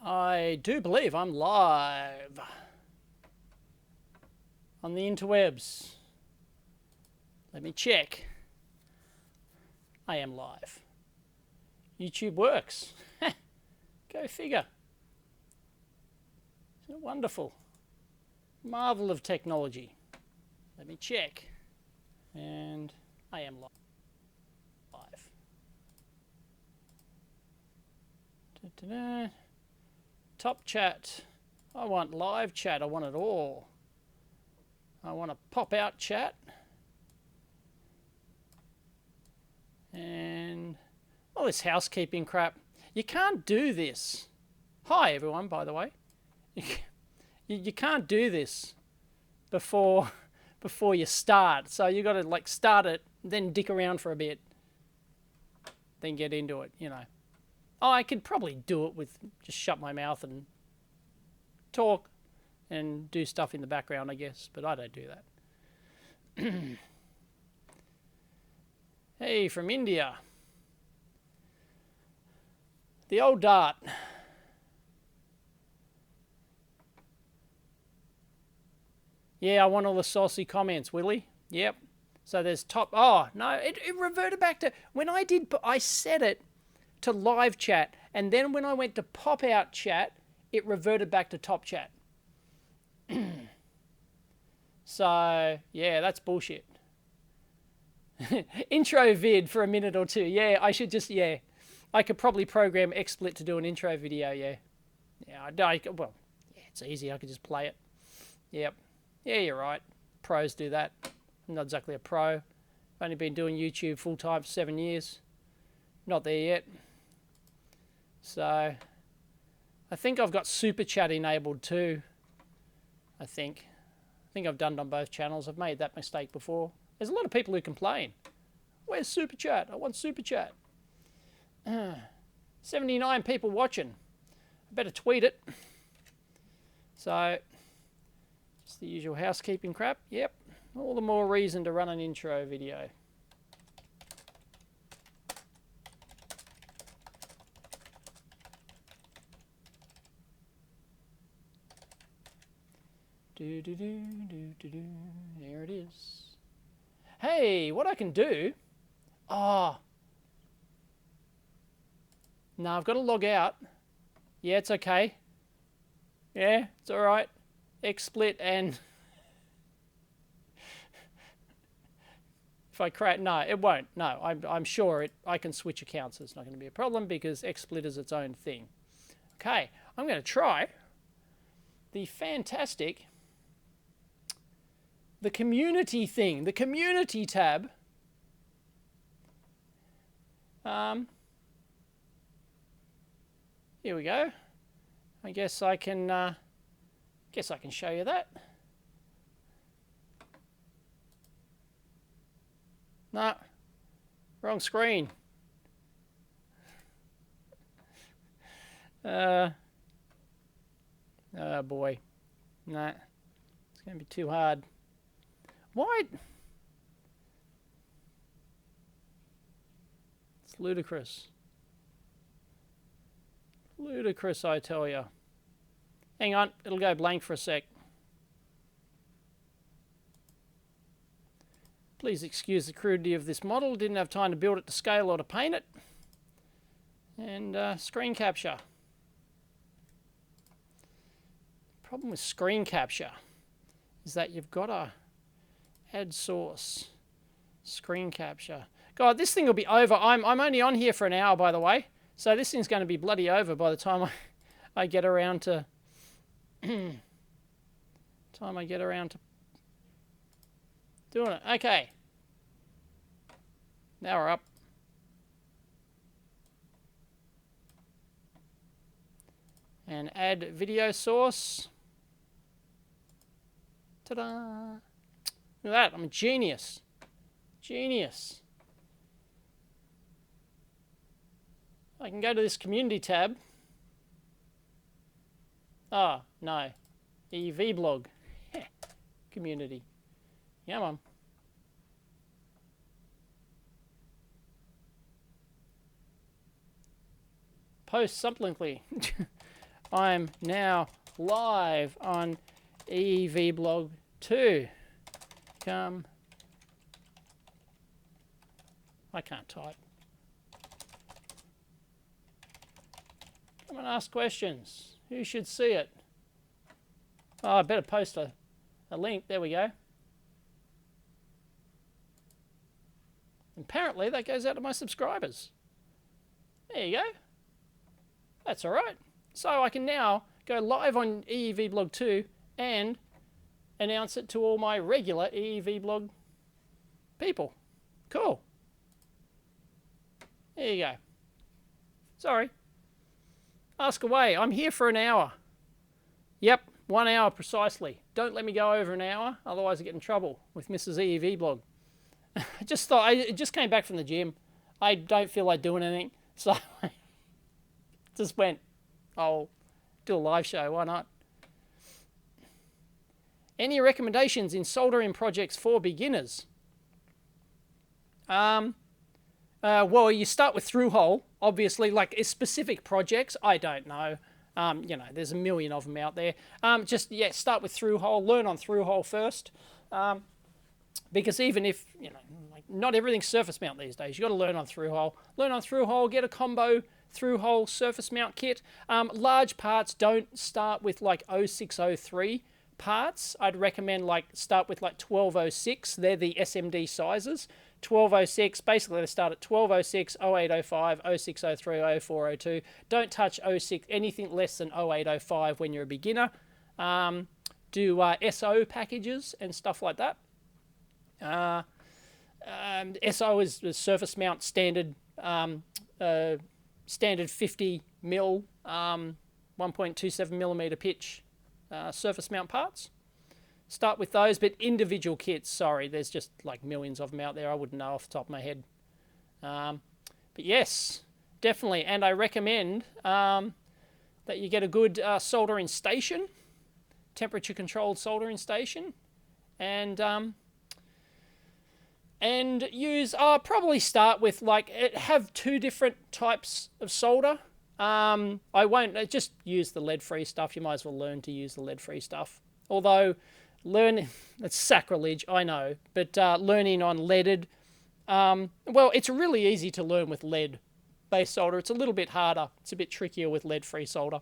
I do believe I'm live on the interwebs. Let me check. I am live. YouTube works. Go figure. Isn't it wonderful? Marvel of technology. Let me check. And I am live. Da-da-da. Top chat. I want live chat. I want it all. I want a pop out chat. And all this housekeeping crap. You can't do this. Hi everyone, by the way. You can't do this before you start. So you got to like start it, then dick around for a bit, then get into it, you know. Oh, I could probably do it with just shut my mouth and talk and do stuff in the background, I guess, but I don't do that. Hey, from India. The old dart. Yeah, I want all the saucy comments, Willie. Yep. So there's top. Oh, no, it reverted back to when I set it to live chat, and then when I went to pop out chat, it reverted back to top chat. So, yeah, that's bullshit. Intro vid for a minute or two. Yeah, I should just, yeah. I could probably program XSplit to do an intro video, yeah. Yeah, well, yeah, it's easy. I could just play it. Yep. Yeah, you're right. Pros do that. I'm not exactly a pro. I've only been doing YouTube full-time for 7 years. Not there yet. So, I think I've got Super Chat enabled too. I think I've done it on both channels. I've made that mistake before. There's a lot of people who complain. Where's Super Chat? I want Super Chat. 79 people watching. I better tweet it. So, it's the usual housekeeping crap. Yep. All the more reason to run an intro video. There it is. Hey, what I can do... Oh. No, I've got to log out. Yeah, it's okay. Yeah, it's all right. XSplit and... If I create... No, it won't. No, I'm sure I can switch accounts. It's not going to be a problem because XSplit is its own thing. Okay, I'm going to try the fantastic... The community thing. The community tab. Here we go. I guess I can show you that. No, wrong screen. Oh boy. Nah, it's going to be too hard. Why? It's ludicrous. Ludicrous, I tell you. Hang on, it'll go blank for a sec. Please excuse the crudity of this model. Didn't have time to build it to scale or to paint it. And screen capture. Problem with screen capture is that you've got to add source, screen capture. God, this thing will be over. I'm only on here for an hour, by the way. So this thing's going to be bloody over by the time I get around to... doing it. Okay. Now we're up. And add video source. Ta-da! Look at that, I'm a genius. Genius. I can go to this community tab. Oh, no. Eevee blog. Community. Come on. Post sublinkly. I'm now live on Eevee Blog 2. Come. I can't type. Come and ask questions. Who should see it? Oh, I better post a link. There we go. Apparently that goes out to my subscribers. There you go. That's all right. So I can now go live on Eevee Blog 2 and announce it to all my regular Eevee Blog people. Cool. There you go. Sorry. Ask away. I'm here for an hour. Yep, 1 hour precisely. Don't let me go over an hour, otherwise I get in trouble with Mrs. Eevee Blog. I just thought, I just came back from the gym. I don't feel like doing anything, so I just went, I'll do a live show, why not? Any recommendations in soldering projects for beginners? Well, you start with through-hole, obviously, like specific projects, I don't know. You know, there's a million of them out there. Start with through-hole, learn on through-hole first. Because even if, you know, like not everything's surface mount these days, you've got to learn on through-hole. Learn on through-hole, get a combo through-hole surface mount kit. Large parts, don't start with like 0603 parts. I'd recommend like start with like 1206. They're the SMD sizes. 1206, basically they start at 1206, 0805, 0603, 0402. Don't touch 06, anything less than 0805 when you're a beginner. Do SO packages and stuff like that. SO is the surface mount standard, standard 50 mil, 1.27 millimeter pitch surface mount parts. Start with those, but individual kits, sorry, there's just like millions of them out there. I wouldn't know off the top of my head. But yes, definitely. And I recommend that you get a good soldering station, temperature controlled soldering station, and use, probably start with like, have 2 different types of solder. I won't, just use the lead-free stuff. You might as well learn to use the lead-free stuff. Although, it's sacrilege, I know, but learning on leaded, well, it's really easy to learn with lead-based solder. It's a little bit harder. It's a bit trickier with lead-free solder.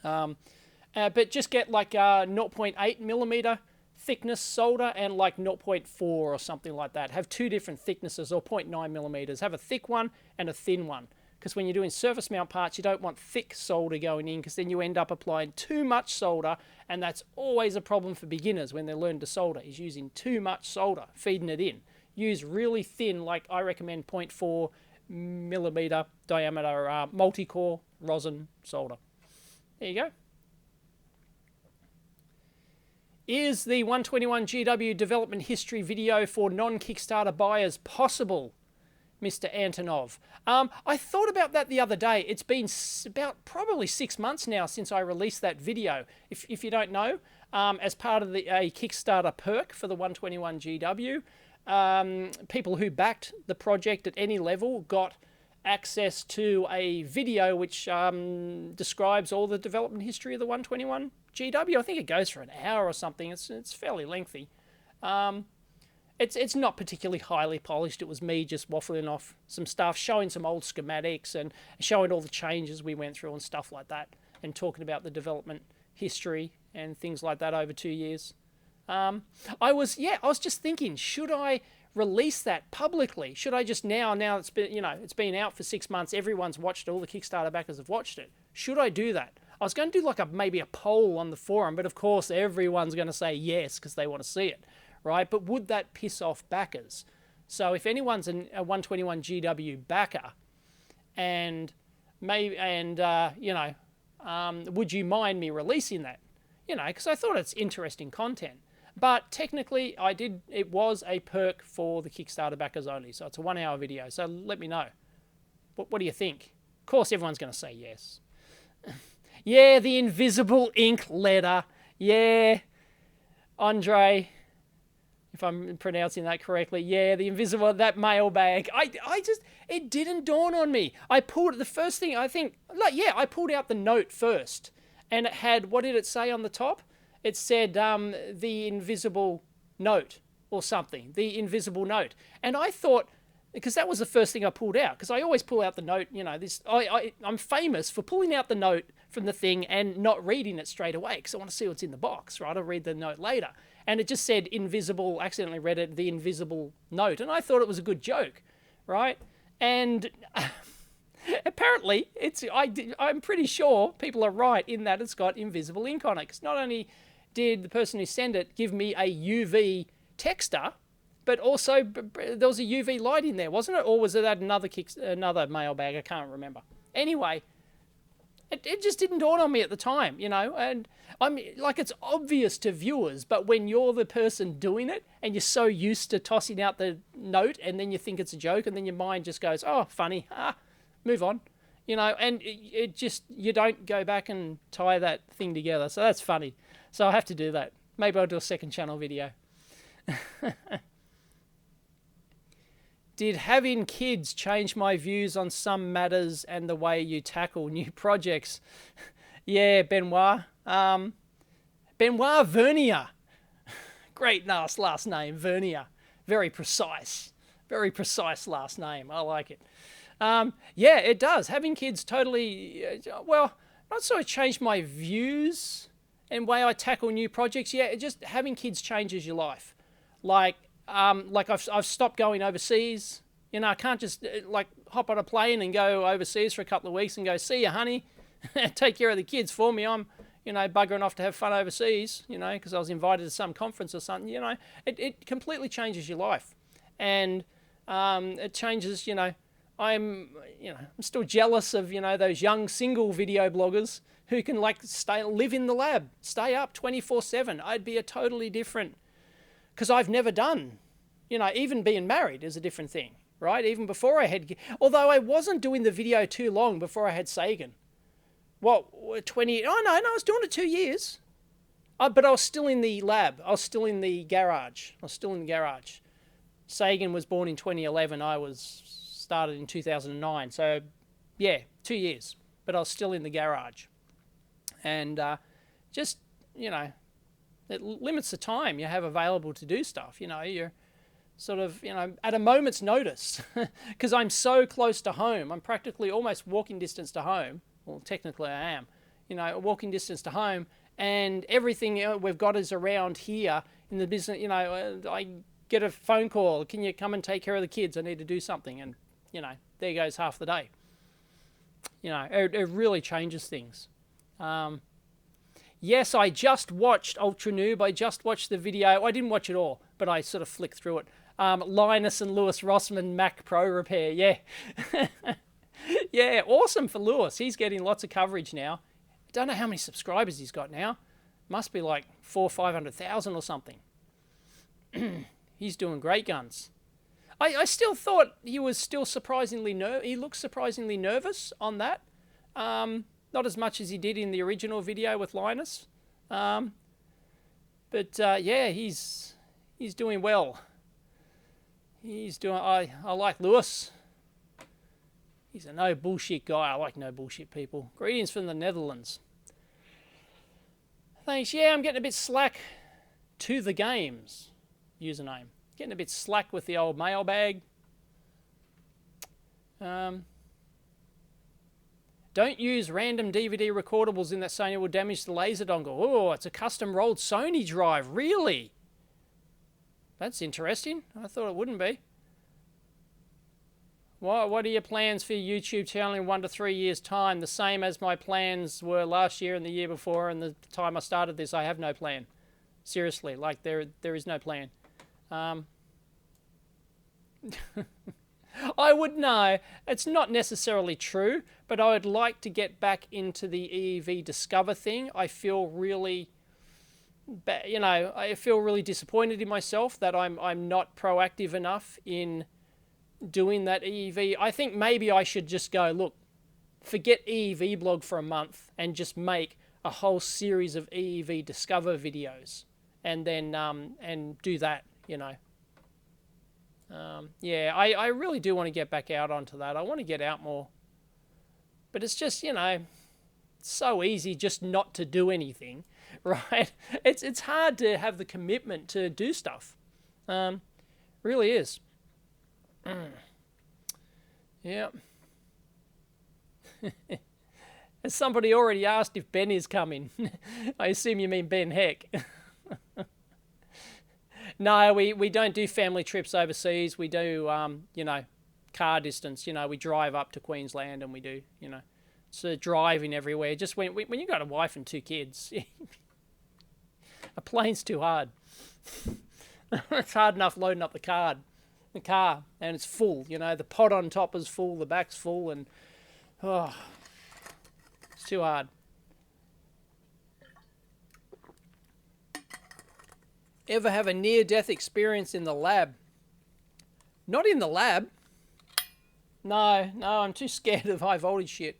But just get like 0.8 millimeter thickness solder and like 0.4 or something like that. Have 2 different thicknesses, or 0.9 millimeters. Have a thick one and a thin one. Because when you're doing surface mount parts, you don't want thick solder going in, because then you end up applying too much solder, and that's always a problem for beginners when they learn to solder, is using too much solder, feeding it in. Use really thin, like I recommend 0.4 millimeter diameter multi-core rosin solder. There you go. Is the 121GW development history video for non-Kickstarter buyers possible? Mr. Antonov. I thought about that the other day. It's been about probably 6 months now since I released that video. If you don't know, as part of a Kickstarter perk for the 121GW, people who backed the project at any level got access to a video which describes all the development history of the 121GW. I think it goes for an hour or something. It's fairly lengthy. It's not particularly highly polished. It was me just waffling off some stuff, showing some old schematics and showing all the changes we went through and stuff like that, and talking about the development history and things like that over 2 years. I was just thinking, should I release that publicly? Should I just now it's been out for 6 months, everyone's watched it, all the Kickstarter backers have watched it. Should I do that? I was going to do like maybe a poll on the forum, but of course everyone's going to say yes because they want to see it. Right, but would that piss off backers? So if anyone's a 121GW backer, would you mind me releasing that? Because I thought it's interesting content. But technically, it was a perk for the Kickstarter backers only, so it's a 1 hour video. So let me know. What do you think? Of course, everyone's going to say yes. Yeah, the invisible ink letter. Yeah, Andre. if I'm pronouncing that correctly. Yeah, the invisible, that mailbag. I just, it didn't dawn on me. I pulled, the first thing, I think, like, yeah, I pulled out the note first. And it had, what did it say on the top? It said the invisible note or something. The invisible note. And I thought, because that was the first thing I pulled out. Because I always pull out the note, you know, this. I'm famous for pulling out the note from the thing and not reading it straight away. Because I want to see what's in the box, right? I'll read the note later. And it just said invisible, accidentally read it, the invisible note. And I thought it was a good joke, right? And apparently, I'm pretty sure people are right in that it's got invisible ink on it. Because not only did the person who sent it give me a UV texter, but also there was a UV light in there, wasn't it? Or was it at another mailbag? I can't remember. Anyway, it just didn't dawn on me at the time, you know. And I'm like, it's obvious to viewers, but when you're the person doing it and you're so used to tossing out the note and then you think it's a joke and then your mind just goes, oh, funny, move on, you know. And it just, you don't go back and tie that thing together. So that's funny. So I have to do that. Maybe I'll do a second channel video. Did having kids change my views on some matters and the way you tackle new projects? Yeah, Benoit. Benoit Vernier. Great nice last name, Vernier. Very precise. Very precise last name. I like it. Yeah, it does. Having kids totally, well, not sort of changed my views and way I tackle new projects. Yeah, it just, having kids changes your life. Like I've stopped going overseas. You know, I can't just like hop on a plane and go overseas for a couple of weeks and go, see ya, honey, take care of the kids for me. I'm, you know, buggering off to have fun overseas, you know, because I was invited to some conference or something. You know, it completely changes your life. And it changes, you know, I'm still jealous of, you know, those young single video bloggers who can like live in the lab, stay up 24/7. I'd be a totally different, because I've never done, you know, even being married is a different thing, right? Even before I had, although I wasn't doing the video too long before I had Sagan. What, 20, oh no, I was doing it 2 years. But I was still in the lab. I was still in the garage. Sagan was born in 2011. I was started in 2009. So yeah, 2 years, but I was still in the garage. And just, you know, it limits the time you have available to do stuff. You know, you're sort of, you know, at a moment's notice, because I'm so close to home. I'm practically almost walking distance to home. Well, technically I am, you know, walking distance to home, and everything, you know, we've got is around here in the business. You know, I get a phone call. Can you come and take care of the kids? I need to do something. And, you know, there goes half the day. You know, it really changes things. Yes, I just watched Ultra Noob. I just watched the video. I didn't watch it all, but I sort of flicked through it. Linus and Lewis Rossman Mac Pro repair. Yeah. Yeah, awesome for Lewis. He's getting lots of coverage now. I don't know how many subscribers he's got now. Must be like 400,000 or 500,000 or something. He's doing great guns. I still thought he was still surprisingly he looked surprisingly nervous on that. Not as much as he did in the original video with Linus. But yeah, he's doing well. He's doing, I like Lewis. He's a no bullshit guy. I like no bullshit people. Greetings from the Netherlands. Thanks. Yeah, I'm getting a bit slack to the games username. Getting a bit slack with the old mailbag. Don't use random DVD recordables in that Sony will damage the laser dongle. Oh, it's a custom rolled Sony drive. Really? That's interesting. I thought it wouldn't be. What are your plans for your YouTube channel in 1 to 3 years' time? The same as my plans were last year and the year before and the time I started this. I have no plan. Seriously, like there is no plan. I would know. It's not necessarily true, but I would like to get back into the Eevee Discover thing. I feel really, you know, I feel really disappointed in myself that I'm not proactive enough in doing that EEV. I think maybe I should just go, look, forget EEV blog for a month and just make a whole series of EEV Discover videos and then and do that you know. Yeah, I really do want to get back out onto that. I want to get out more. But it's just, you know, so easy just not to do anything, right? It's hard to have the commitment to do stuff. Really is. Yeah. Has somebody already asked if Ben is coming? I assume you mean Ben Heck. No, we don't do family trips overseas. We do, you know, car distance. You know, we drive up to Queensland and we do, you know, so driving everywhere. Just when you got a wife and 2 kids, a plane's too hard. It's hard enough loading up the car, and it's full. You know, the pod on top is full, the back's full, and oh, it's too hard. Ever have a near-death experience in the lab? Not in the lab. No, I'm too scared of high voltage shit.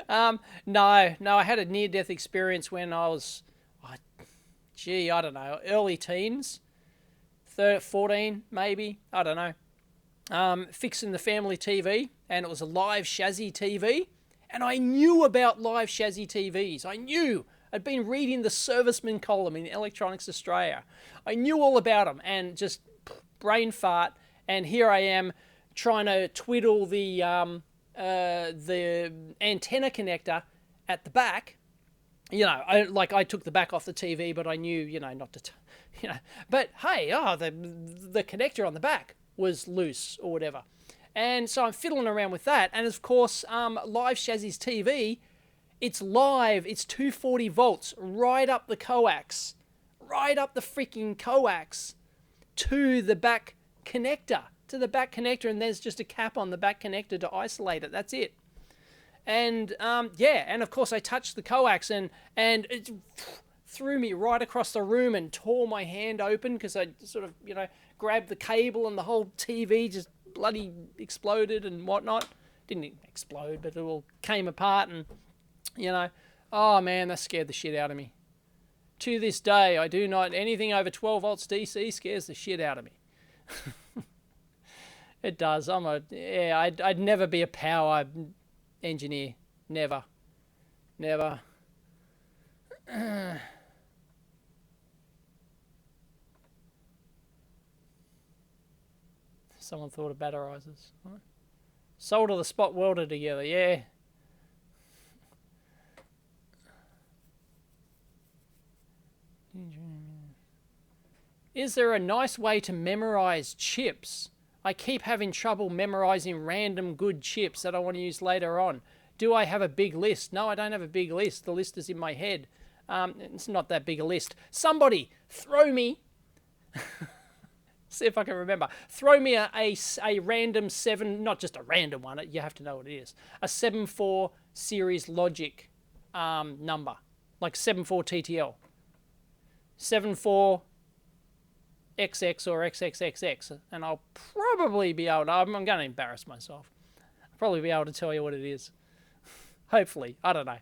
No, I had a near-death experience when I was, I don't know, early teens, 14 maybe, I don't know. Fixing the family TV, and it was a live chassis TV, and I knew about live chassis TVs. I'd been reading the serviceman column in Electronics Australia. I knew all about them, and just brain fart, and here I am trying to twiddle the antenna connector at the back. You know, I took the back off the TV, but I knew, you know, not to, you know. But hey, the connector on the back was loose or whatever, and so I'm fiddling around with that. And of course, live chassis TV, it's live. It's 240 volts right up the coax, right up the freaking coax to the back connector. And there's just a cap on the back connector to isolate it. That's it. And yeah, and of course I touched the coax and it threw me right across the room and tore my hand open because I sort of, you know, grabbed the cable and the whole TV just bloody exploded and whatnot. Didn't explode, but it all came apart, and, you know, oh man, that scared the shit out of me. To this day, I do not, anything over 12 volts DC scares the shit out of me. It does. I'd never be a power engineer. Never. Someone thought of batterizers. Solder the spot welder together, yeah. Is there a nice way to memorize chips? I keep having trouble memorizing random good chips that I want to use later on. Do I have a big list? No, I don't have a big list. The list is in my head. It's not that big a list. Somebody throw me, see if I can remember, throw me a random 7, not just a random one, you have to know what it is, a 7.4 series logic number, like 7.4 TTL. 7.4 XX or XXXX, and I'll probably be able to, I'm going to embarrass myself. I'll probably be able to tell you what it is. Hopefully. I don't know.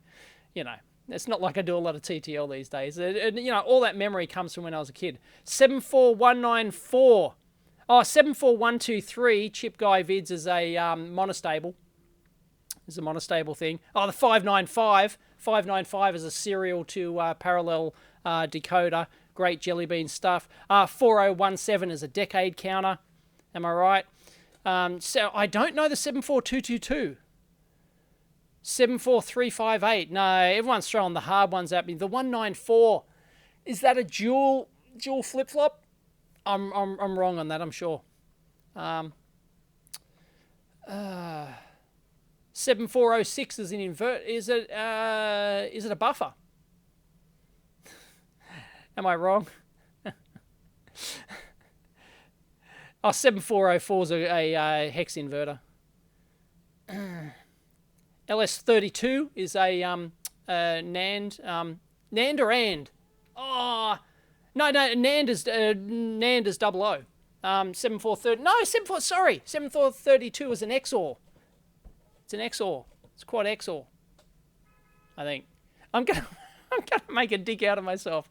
You know, it's not like I do a lot of TTL these days. You know, all that memory comes from when I was a kid. 74194. Oh, 74123, Chip Guy Vids is a monostable. Is a monostable thing. Oh, the 595. 595 is a serial to parallel decoder. Great jelly bean stuff. 4017 is a decade counter. Am I right? So I don't know the 74222. 74358. No, everyone's throwing the hard ones at me. The 194. Is that a dual flip flop? I'm wrong on that, I'm sure. 7406 is an invert. Is it a buffer? Am I wrong? 7404 is a hex inverter. LS32 is a NAND. NAND or AND? Oh, no, NAND is 00. 7430. No, 7432 is an XOR. It's an XOR. It's quad XOR, I think. I'm gonna make a dick out of myself.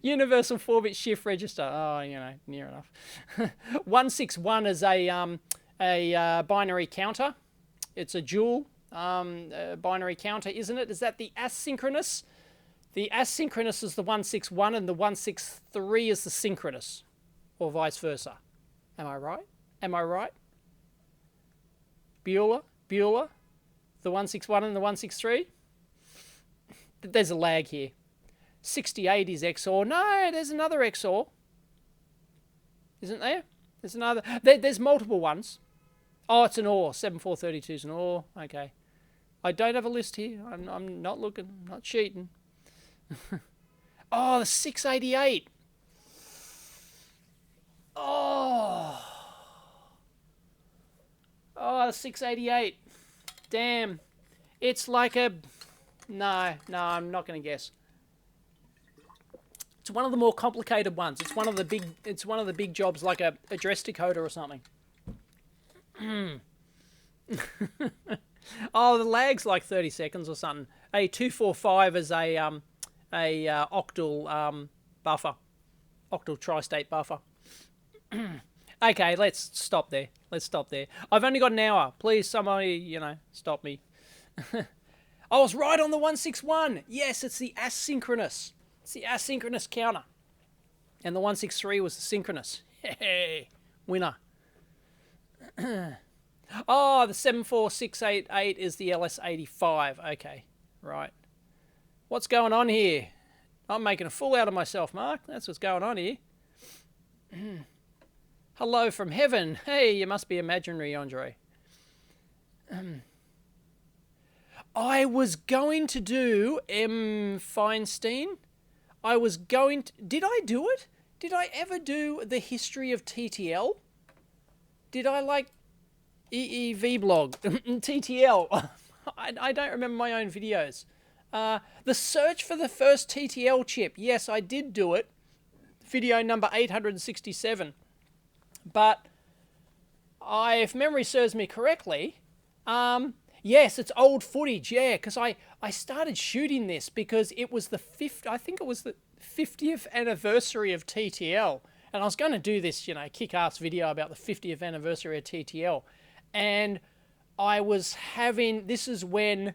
Universal 4-bit shift register. Oh, you know, near enough. 161 is a binary counter. It's a dual binary counter, isn't it? Is that the asynchronous? The asynchronous is the 161 and the 163 is the synchronous, or vice versa. Am I right? Am I right? Bueller? The 161 and the 163? There's a lag here. 68 is XOR. No, there's another XOR. Isn't there? There's another. There's multiple ones. Oh, it's an OR. 7432 is an OR. Okay. I don't have a list here. I'm not looking. I'm not cheating. Oh, the 688. Oh, the 688. Damn. It's like a... No, I'm not going to guess. It's one of the more complicated ones. It's one of the big jobs, like a address decoder or something. Oh, the lag's like 30 seconds or something. A 245 is a octal buffer, octal tri-state buffer. Okay, let's stop there. I've only got an hour. Please, somebody, stop me. I was right on the 161. Yes, it's the asynchronous. It's the asynchronous counter. And the 163 was the synchronous. Hey, winner. Oh, the 74688 is the LS85. Okay, right. What's going on here? I'm making a fool out of myself, Mark. That's what's going on here. Hello from heaven. Hey, you must be imaginary, Andre. I was going to do M. Feinstein. Did I do it? Did I ever do the history of TTL? Did I like EEV blog? TTL. I don't remember my own videos. The search for the first TTL chip. Yes, I did do it. Video number 867. But if memory serves me correctly, yes, it's old footage, yeah, because I started shooting this because it was the 50th anniversary of TTL. And I was going to do this, kick-ass video about the 50th anniversary of TTL. And this is when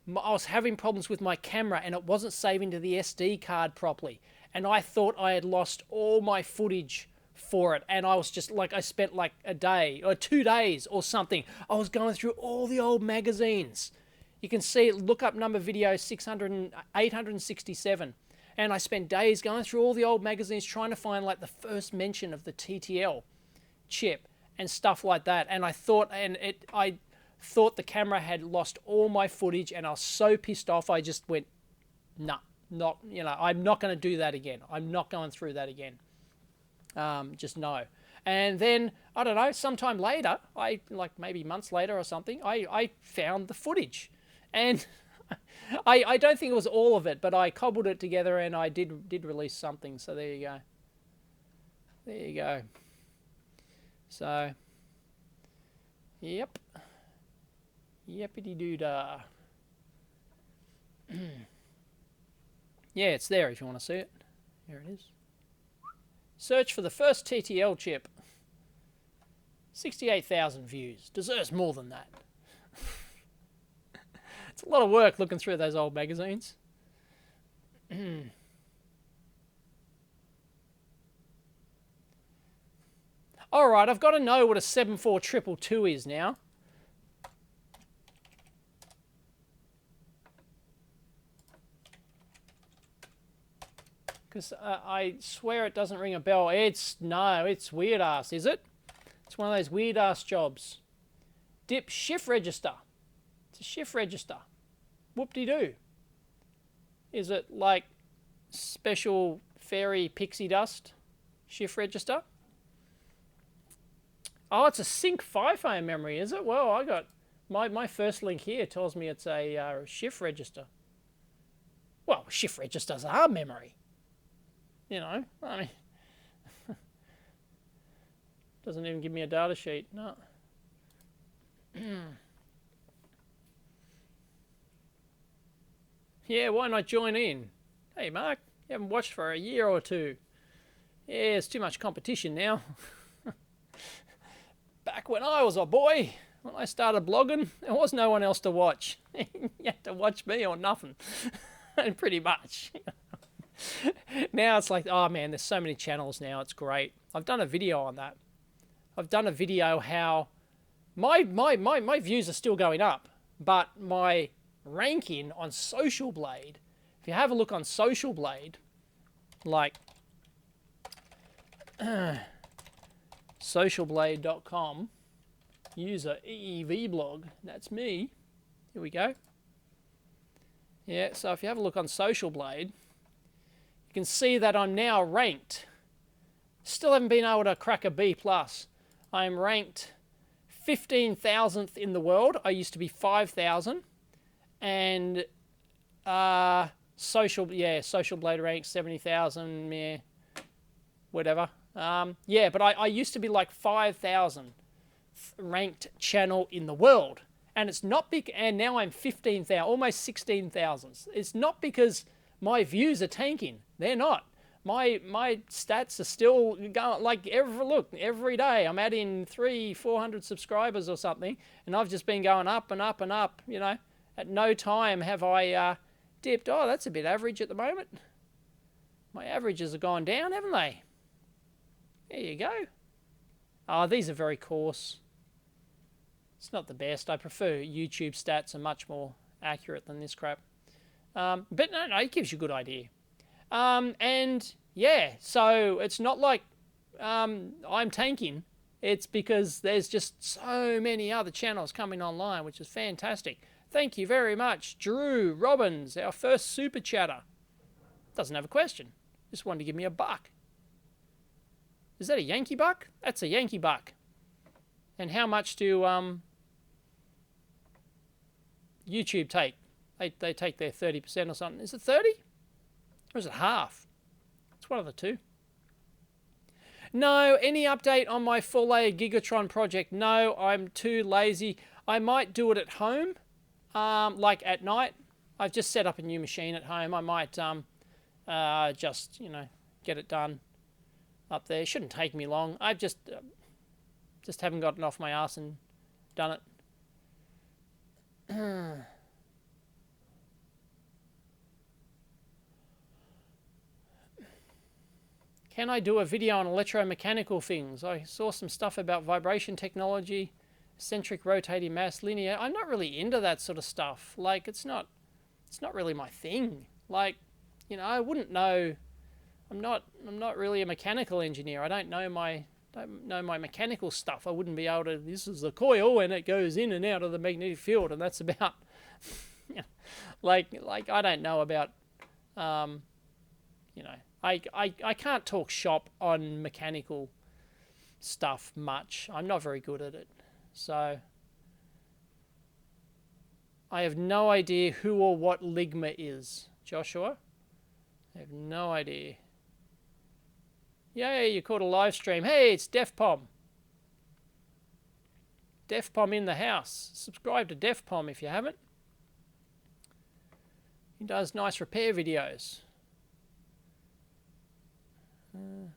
I was having problems with my camera and it wasn't saving to the SD card properly. And I thought I had lost all my footage for it. And I was just like, I spent like a day or 2 days or something. I was going through all the old magazines. You can see, look up number video 867. And I spent days going through all the old magazines trying to find like the first mention of the TTL chip and stuff like that. And I thought the camera had lost all my footage and I was so pissed off. I just went, nah, I'm not going to do that again. I'm not going through that again. Just no. And then, I don't know, sometime later, like maybe months later or something, I found the footage. And I don't think it was all of it, but I cobbled it together and I did release something. So there you go. There you go. So, yep. Yippity-doo-dah. Yeah, it's there if you want to see it. Here it is. Search for the first TTL chip. 68,000 views. Deserves more than that. It's a lot of work looking through those old magazines. Alright, I've got to know what a 74222 is now. Because I swear it doesn't ring a bell. It's weird ass, is it? It's one of those weird ass jobs. Dip shift register. It's a shift register. Whoop-de-doo. Is it like special fairy pixie dust shift register? Oh, it's a sync FIFO memory, is it? Well, I got my first link here tells me it's a shift register. Well, shift registers are memory. I mean, doesn't even give me a data sheet. No. Yeah, why not join in? Hey, Mark, You haven't watched for a year or two. Yeah, it's too much competition now. Back when I was a boy, when I started blogging, there was no one else to watch. You had to watch me or nothing. Pretty much. Now it's like, oh man, there's so many channels now. It's great. I've done a video on that. I've done a video how my views are still going up, but my ranking on Social Blade, if you have a look on Social Blade, like socialblade.com, user Eevee blog, that's me. Here we go. Yeah, so if you have a look on Social Blade, you can see that I'm now ranked. Still haven't been able to crack a B+. I'm ranked 15,000th in the world. I used to be 5,000. And Social Blade rank 70,000, yeah, whatever. Yeah, but I used to be like 5,000 ranked channel in the world. And it's not big, and now I'm 15,000, almost 16,000. It's not because my views are tanking. They're not. My stats are still going, like, every day I'm adding 300-400 subscribers or something, and I've just been going up and up and up, you know. At no time have I dipped. Oh, that's a bit average at the moment. My averages have gone down, haven't they? There you go. Oh, these are very coarse. It's not the best. I prefer YouTube stats are much more accurate than this crap. But no, it gives you a good idea. And yeah, so it's not like I'm tanking. It's because there's just so many other channels coming online, which is fantastic. Thank you very much, Drew Robbins, our first super chatter. Doesn't have a question. Just wanted to give me a buck. Is that a Yankee buck? That's a Yankee buck. And how much do YouTube take? They take their 30% or something. Is it 30? Or is it half? It's one of the two. No, any update on my 4-layer Gigatron project? No, I'm too lazy. I might do it at home, like at night. I've just set up a new machine at home. I might just, you know, get it done up there. It shouldn't take me long. I've just haven't gotten off my ass and done it. Can I do a video on electromechanical things? I saw some stuff about vibration technology, eccentric rotating mass, linear. I'm not really into that sort of stuff. Like, it's not really my thing. Like, you know, I wouldn't know. I'm not really a mechanical engineer. I don't know my mechanical stuff. I wouldn't be able to. This is the coil, and it goes in and out of the magnetic field, and that's about. like I don't know about. You know. I can't talk shop on mechanical stuff much. I'm not very good at it. So I have no idea who or what Ligma is. Joshua? I have no idea. Yay, you caught a live stream. Hey, it's DefPom. DefPom in the house. Subscribe to DefPom if you haven't. He does nice repair videos. You're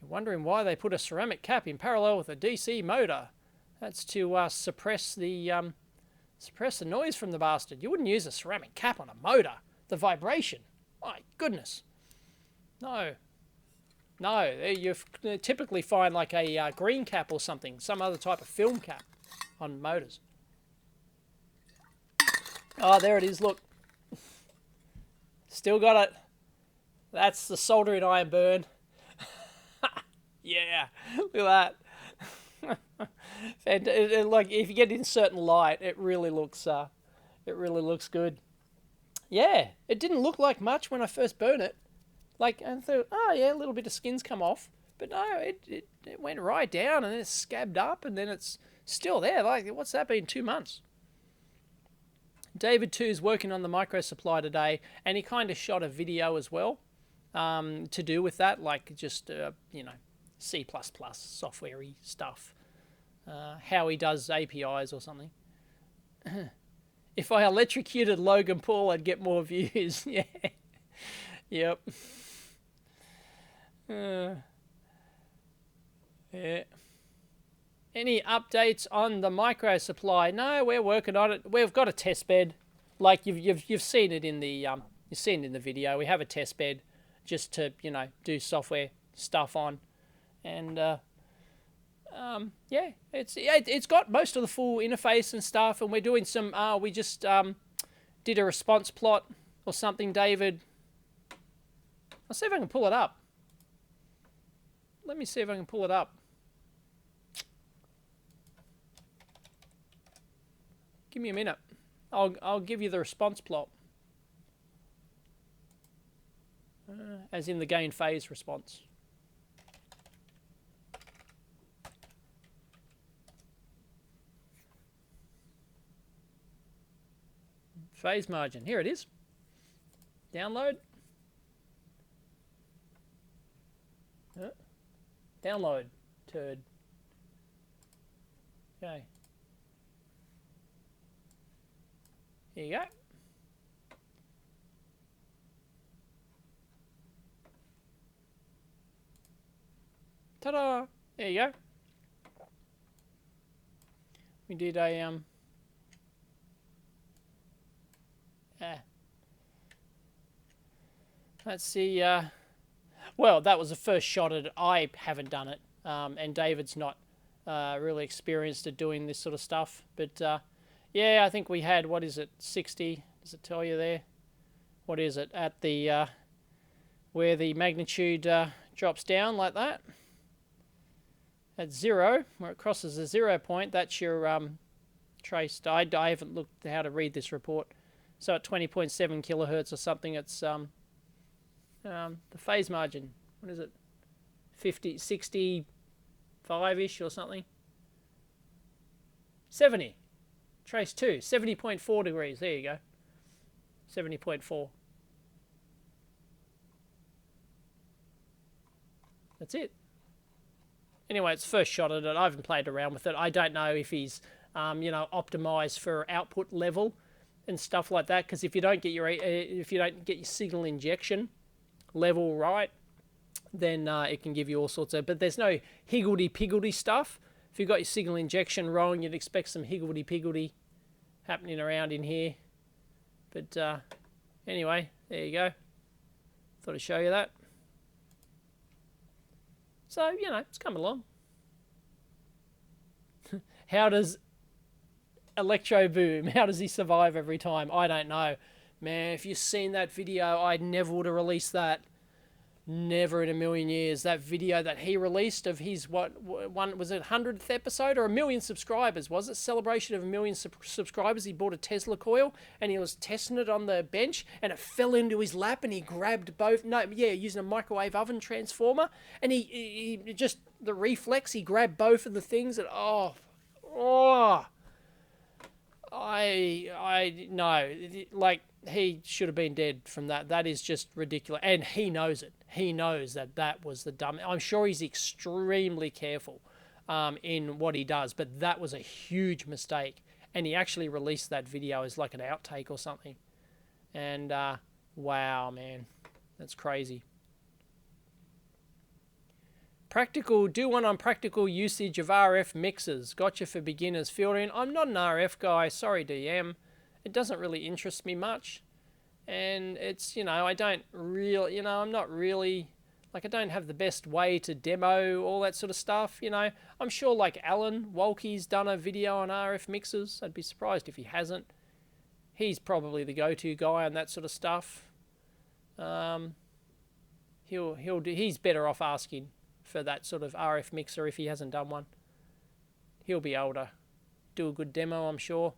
wondering why they put a ceramic cap in parallel with a DC motor. That's to suppress the noise from the bastard. You wouldn't use a ceramic cap on a motor. The vibration. My goodness. No. No, you typically find like a green cap or something, some other type of film cap on motors. Oh, there it is, look. Still got it. That's the soldering iron burn. Yeah, look at that. And like, if you get in certain light, it really looks good. Yeah, it didn't look like much when I first burned it. Like, I thought, oh yeah, a little bit of skin's come off, but no, it went right down and then it scabbed up and then it's still there. Like, what's that been? 2 months. David 2 is working on the Microsupply today, and he kind of shot a video as well to do with that, like just, you know, C++ software-y stuff. How he does APIs or something. If I electrocuted Logan Paul, I'd get more views. Yeah. Yep. Yeah. Any updates on the Microsupply? No, we're working on it. We've got a test bed, like you've seen it in the you've seen it in the video. We have a test bed just to do software stuff on, and yeah, it's got most of the full interface and stuff. And we're doing some. We just did a response plot or something, David. I'll see if I can pull it up. Let me see if I can pull it up. Give me a minute. I'll give you the response plot. As in the gain phase response. Phase margin. Here it is. Download. Download. Turd. Okay. Here you go. Ta-da! There you go. We did a let's see. Well, that was the first shot at it. I haven't done it, and David's not really experienced at doing this sort of stuff. But yeah, I think we had, what is it, 60? Does it tell you there? What is it at the where the magnitude drops down like that? At 0, where it crosses the 0 point, that's your trace. I haven't looked how to read this report. So at 20.7 kilohertz or something, it's the phase margin. What is it? 50, 65-ish or something. 70. Trace 2. 70.4 degrees. There you go. 70.4. That's it. Anyway, it's first shot at it. I haven't played around with it. I don't know if he's, optimized for output level and stuff like that. Because if you don't get your signal injection level right, then it can give you all sorts of. But there's no higgledy-piggledy stuff. If you've got your signal injection wrong, you'd expect some higgledy-piggledy happening around in here. But anyway, there you go. Thought I'd show you that. So, it's coming along. How does Electro boom? How does he survive every time? I don't know. Man, if you've seen that video, I never would have released that. Never in a million years. That video that he released of his, one was it 100th episode or 1 million subscribers? Was it celebration of 1 million subscribers? He bought a Tesla coil and he was testing it on the bench and it fell into his lap and he grabbed both. No, yeah, using a microwave oven transformer, and he just the reflex. He grabbed both of the things and I no, like, he should have been dead from that. That is just ridiculous. And he knows it. He knows that was the dumb. I'm sure he's extremely careful in what he does, but that was a huge mistake. And he actually released that video as like an outtake or something. And wow, man, that's crazy. Do one on practical usage of RF mixers. Gotcha for beginners. Fielding. I'm not an RF guy. Sorry, DM. It doesn't really interest me much. And it's, I don't really, I'm not really, like, I don't have the best way to demo all that sort of stuff, I'm sure, like, Alan Wolke's done a video on RF mixers. I'd be surprised if he hasn't. He's probably the go-to guy on that sort of stuff. He's better off asking for that sort of RF mixer if he hasn't done one. He'll be able to do a good demo, I'm sure.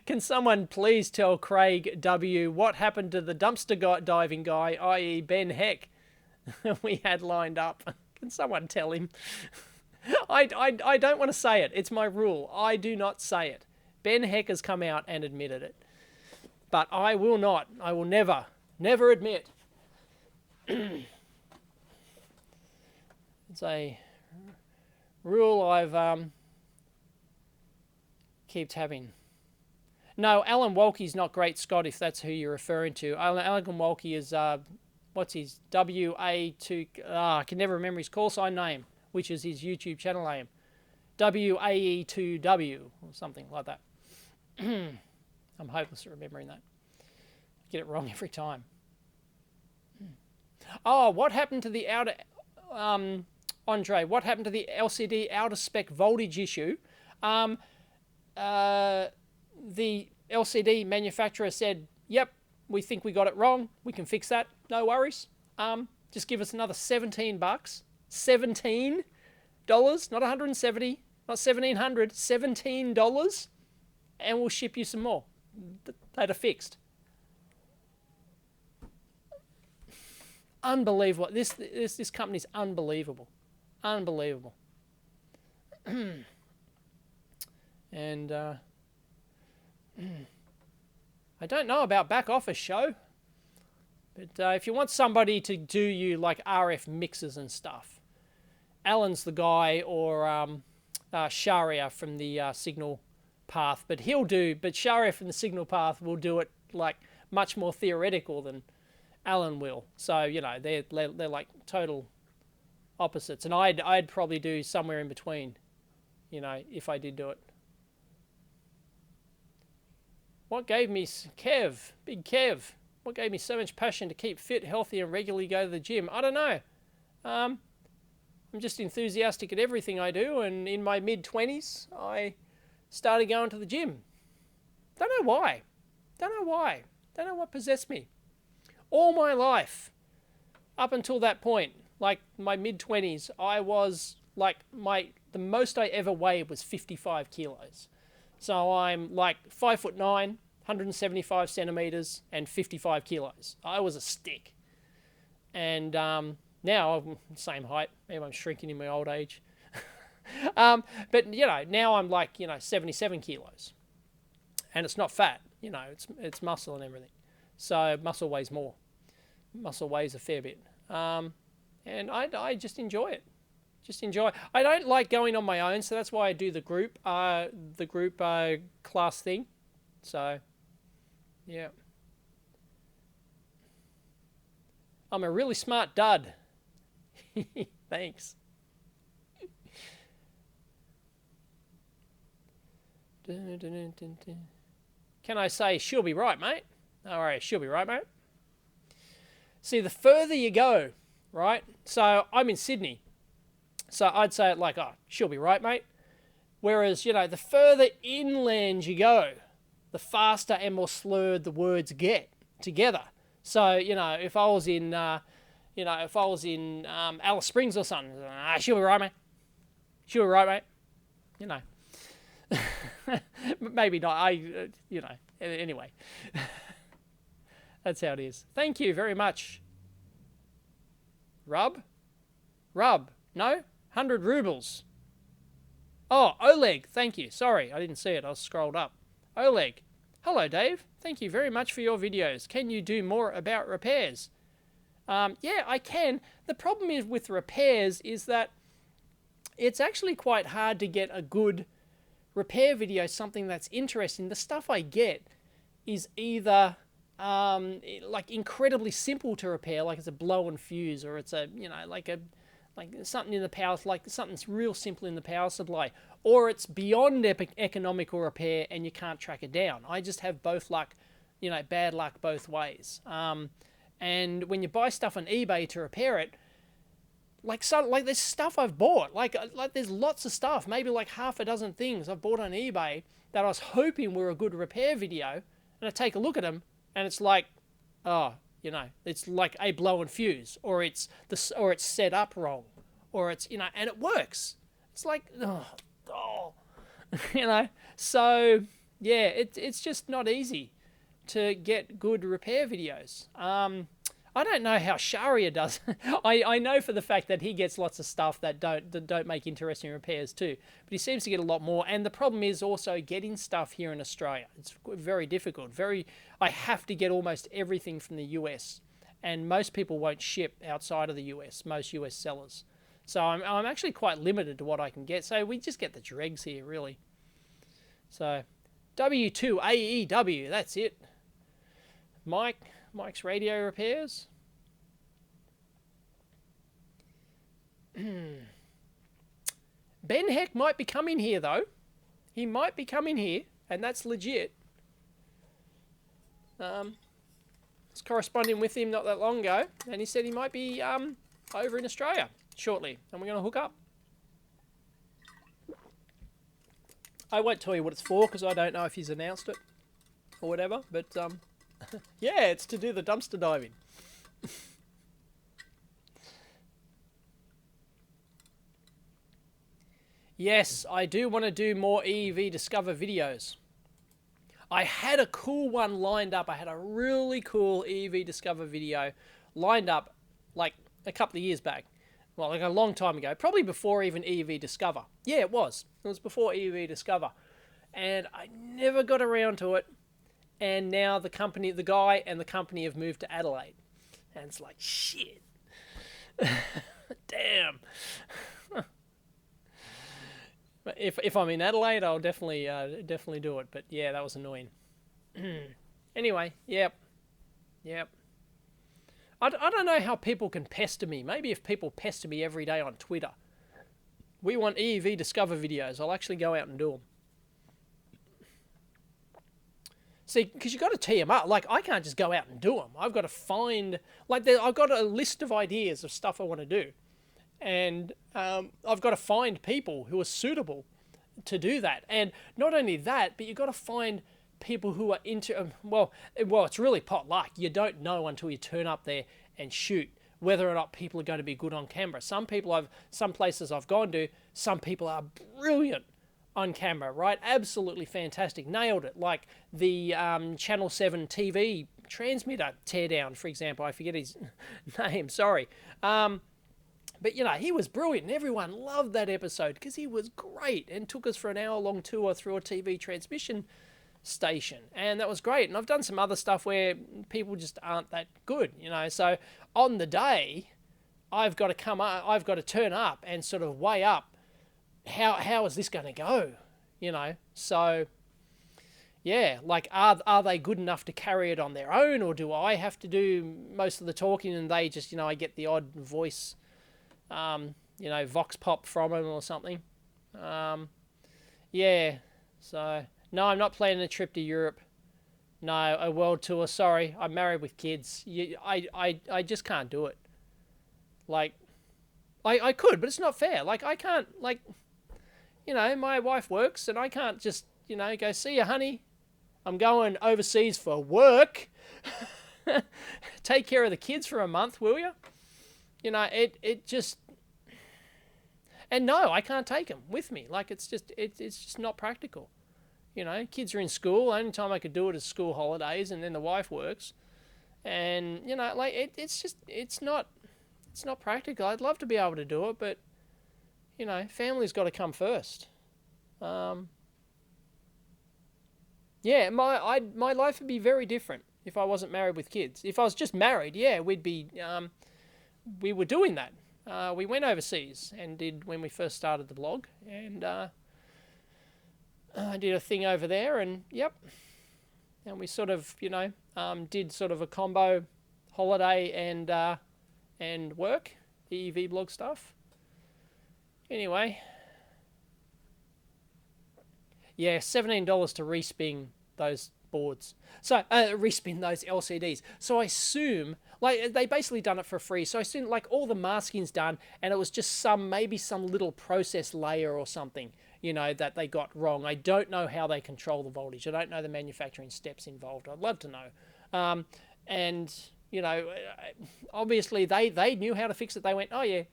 Can someone please tell Craig W. what happened to the dumpster diving guy, i.e. Ben Heck, we had lined up? Can someone tell him? I don't want to say it. It's my rule. I do not say it. Ben Heck has come out and admitted it. But I will not. I will never admit. It's a rule I've Keep tabbing. No, Alan Wolke's not Great Scott, if that's who you're referring to. Alan Wolke is, what's his WA2... I can never remember his call sign name, which is his YouTube channel name. WAE2W, or something like that. I'm hopeless at remembering that. Get it wrong every time. Oh, what happened to the outer... Andre, what happened to the LCD outer spec voltage issue? The LCD manufacturer said, yep, we think we got it wrong. We can fix that. No worries. Just give us another $17. $17? Not 170, not 1700, $17, and we'll ship you some more. That are fixed. Unbelievable. This company's unbelievable. Unbelievable. And I don't know about back office show, but if you want somebody to do you like RF mixes and stuff, Alan's the guy, or Sharia from the Signal Path, but Sharia from the Signal Path will do it like much more theoretical than Alan will. So, you know, they're like total opposites, and I'd probably do somewhere in between, you know, if I did do it. What gave me, Big Kev, what gave me so much passion to keep fit, healthy, and regularly go to the gym? I don't know. I'm just enthusiastic at everything I do, and in my mid-20s, I started going to the gym. Don't know why. Don't know what possessed me. All my life, up until that point, like my mid-20s, I was like, the most I ever weighed was 55 kilos. So I'm like 5'9", 175 centimeters, and 55 kilos. I was a stick. And now I'm same height. Maybe I'm shrinking in my old age. But, you know, now I'm like, you know, 77 kilos. And it's not fat, you know, it's muscle and everything. So muscle weighs more. Muscle weighs a fair bit. And I just enjoy it. I don't like going on my own, so that's why I do the group class thing. So, yeah. I'm a really smart dud. Thanks. Can I say, she'll be right, mate? All right, she'll be right, mate. See, the further you go, right? So I'm in Sydney. So I'd say it like, oh, she'll be right, mate. Whereas, you know, the further inland you go, the faster and more slurred the words get together. So, you know, if I was in, Alice Springs or something, she'll be right, mate. She'll be right, mate. You know. Maybe not. Anyway. That's how it is. Thank you very much. Rub? No? 100 rubles. Oh, Oleg, thank you. Sorry, I didn't see it. I scrolled up. Oleg. Hello, Dave. Thank you very much for your videos. Can you do more about repairs? Yeah, I can. The problem is with repairs is that it's actually quite hard to get a good repair video, something that's interesting. The stuff I get is either like incredibly simple to repair, like it's a blown fuse, or it's a, you know, like something in the power, like something's real simple in the power supply, or it's beyond economical repair and you can't track it down. I just have both luck, you know, bad luck both ways. And when you buy stuff on eBay to repair it, like there's stuff I've bought, like there's lots of stuff, maybe like half a dozen things I've bought on eBay that I was hoping were a good repair video, and I take a look at them and it's like, oh, you know, it's like a blown fuse, or it's set up wrong, or it's, you know, and it works. It's like, oh, you know. So yeah, it's just not easy to get good repair videos. I don't know how Sharia does. I know for the fact that he gets lots of stuff that don't make interesting repairs too, but he seems to get a lot more. And the problem is also getting stuff here in Australia. It's very difficult. I have to get almost everything from the US, and most people won't ship outside of the US. Most US sellers. So I'm actually quite limited to what I can get. So we just get the dregs here, really. So, W2AEW, that's it. Mike's radio repairs. Ben Heck might be coming here, though. He might be coming here, and that's legit. I was corresponding with him not that long ago, and he said he might be over in Australia shortly, and we're going to hook up. I won't tell you what it's for, because I don't know if he's announced it or whatever, but yeah, it's to do the dumpster diving. Yes, I do want to do more Eevee Discover videos. I had a cool one lined up. I had a really cool Eevee Discover video lined up like a couple of years back. Well, like a long time ago. Probably before even Eevee Discover. Yeah, it was. It was before Eevee Discover. And I never got around to it. And now the guy and the company have moved to Adelaide. And it's like, shit. Damn. If I'm in Adelaide, I'll definitely do it. But yeah, that was annoying. Anyway, yep. I don't know how people can pester me. Maybe if people pester me every day on Twitter. We want Eevee Discover videos. I'll actually go out and do them. See, because you've got to tee them up. Like, I can't just go out and do them. I've got to find... Like, I've got a list of ideas of stuff I want to do. And I've got to find people who are suitable to do that. And not only that, but you've got to find people who are into... well, it's really pot luck. You don't know until you turn up there and shoot whether or not people are going to be good on camera. Some places I've gone to, some people are brilliant on camera, right? Absolutely fantastic. Nailed it. Like the Channel 7 TV transmitter teardown, for example. I forget his name, sorry. But, you know, he was brilliant, and everyone loved that episode because he was great and took us for an hour-long tour through a TV transmission station, and that was great. And I've done some other stuff where people just aren't that good, you know. So on the day, I've got to turn up and sort of weigh up how is this going to go, you know. So yeah, like are they good enough to carry it on their own, or do I have to do most of the talking and they just, you know, I get the odd voice, you know, vox pop from them or something. Yeah, so no, I'm not planning a trip to Europe. No, a world tour. Sorry, I'm married with kids. I just can't do it. Like, I could, but it's not fair. Like, I can't, like, you know, my wife works and I can't just, you know, go, see ya, honey. I'm going overseas for work. Take care of the kids for a month, will you? You know, it just... And no, I can't take them with me. Like, it's just not practical. You know, kids are in school. Only time I could do it is school holidays, and then the wife works. And, you know, like, it's not practical. I'd love to be able to do it, but, you know, family's got to come first. Yeah, my life would be very different if I wasn't married with kids. If I was just married, yeah, we were doing that. We went overseas and did, when we first started the blog, and I did a thing over there, and yep, and we sort of, you know, did sort of a combo holiday and work, the EV blog stuff. Anyway, yeah, $17 to respin those boards. So, respin those LCDs. So I assume, like, they basically done it for free. So I assume, like, all the masking's done, and it was just maybe some little process layer or something, you know, that they got wrong. I don't know how they control the voltage. I don't know the manufacturing steps involved. I'd love to know. And, you know, obviously they knew how to fix it. They went, oh yeah,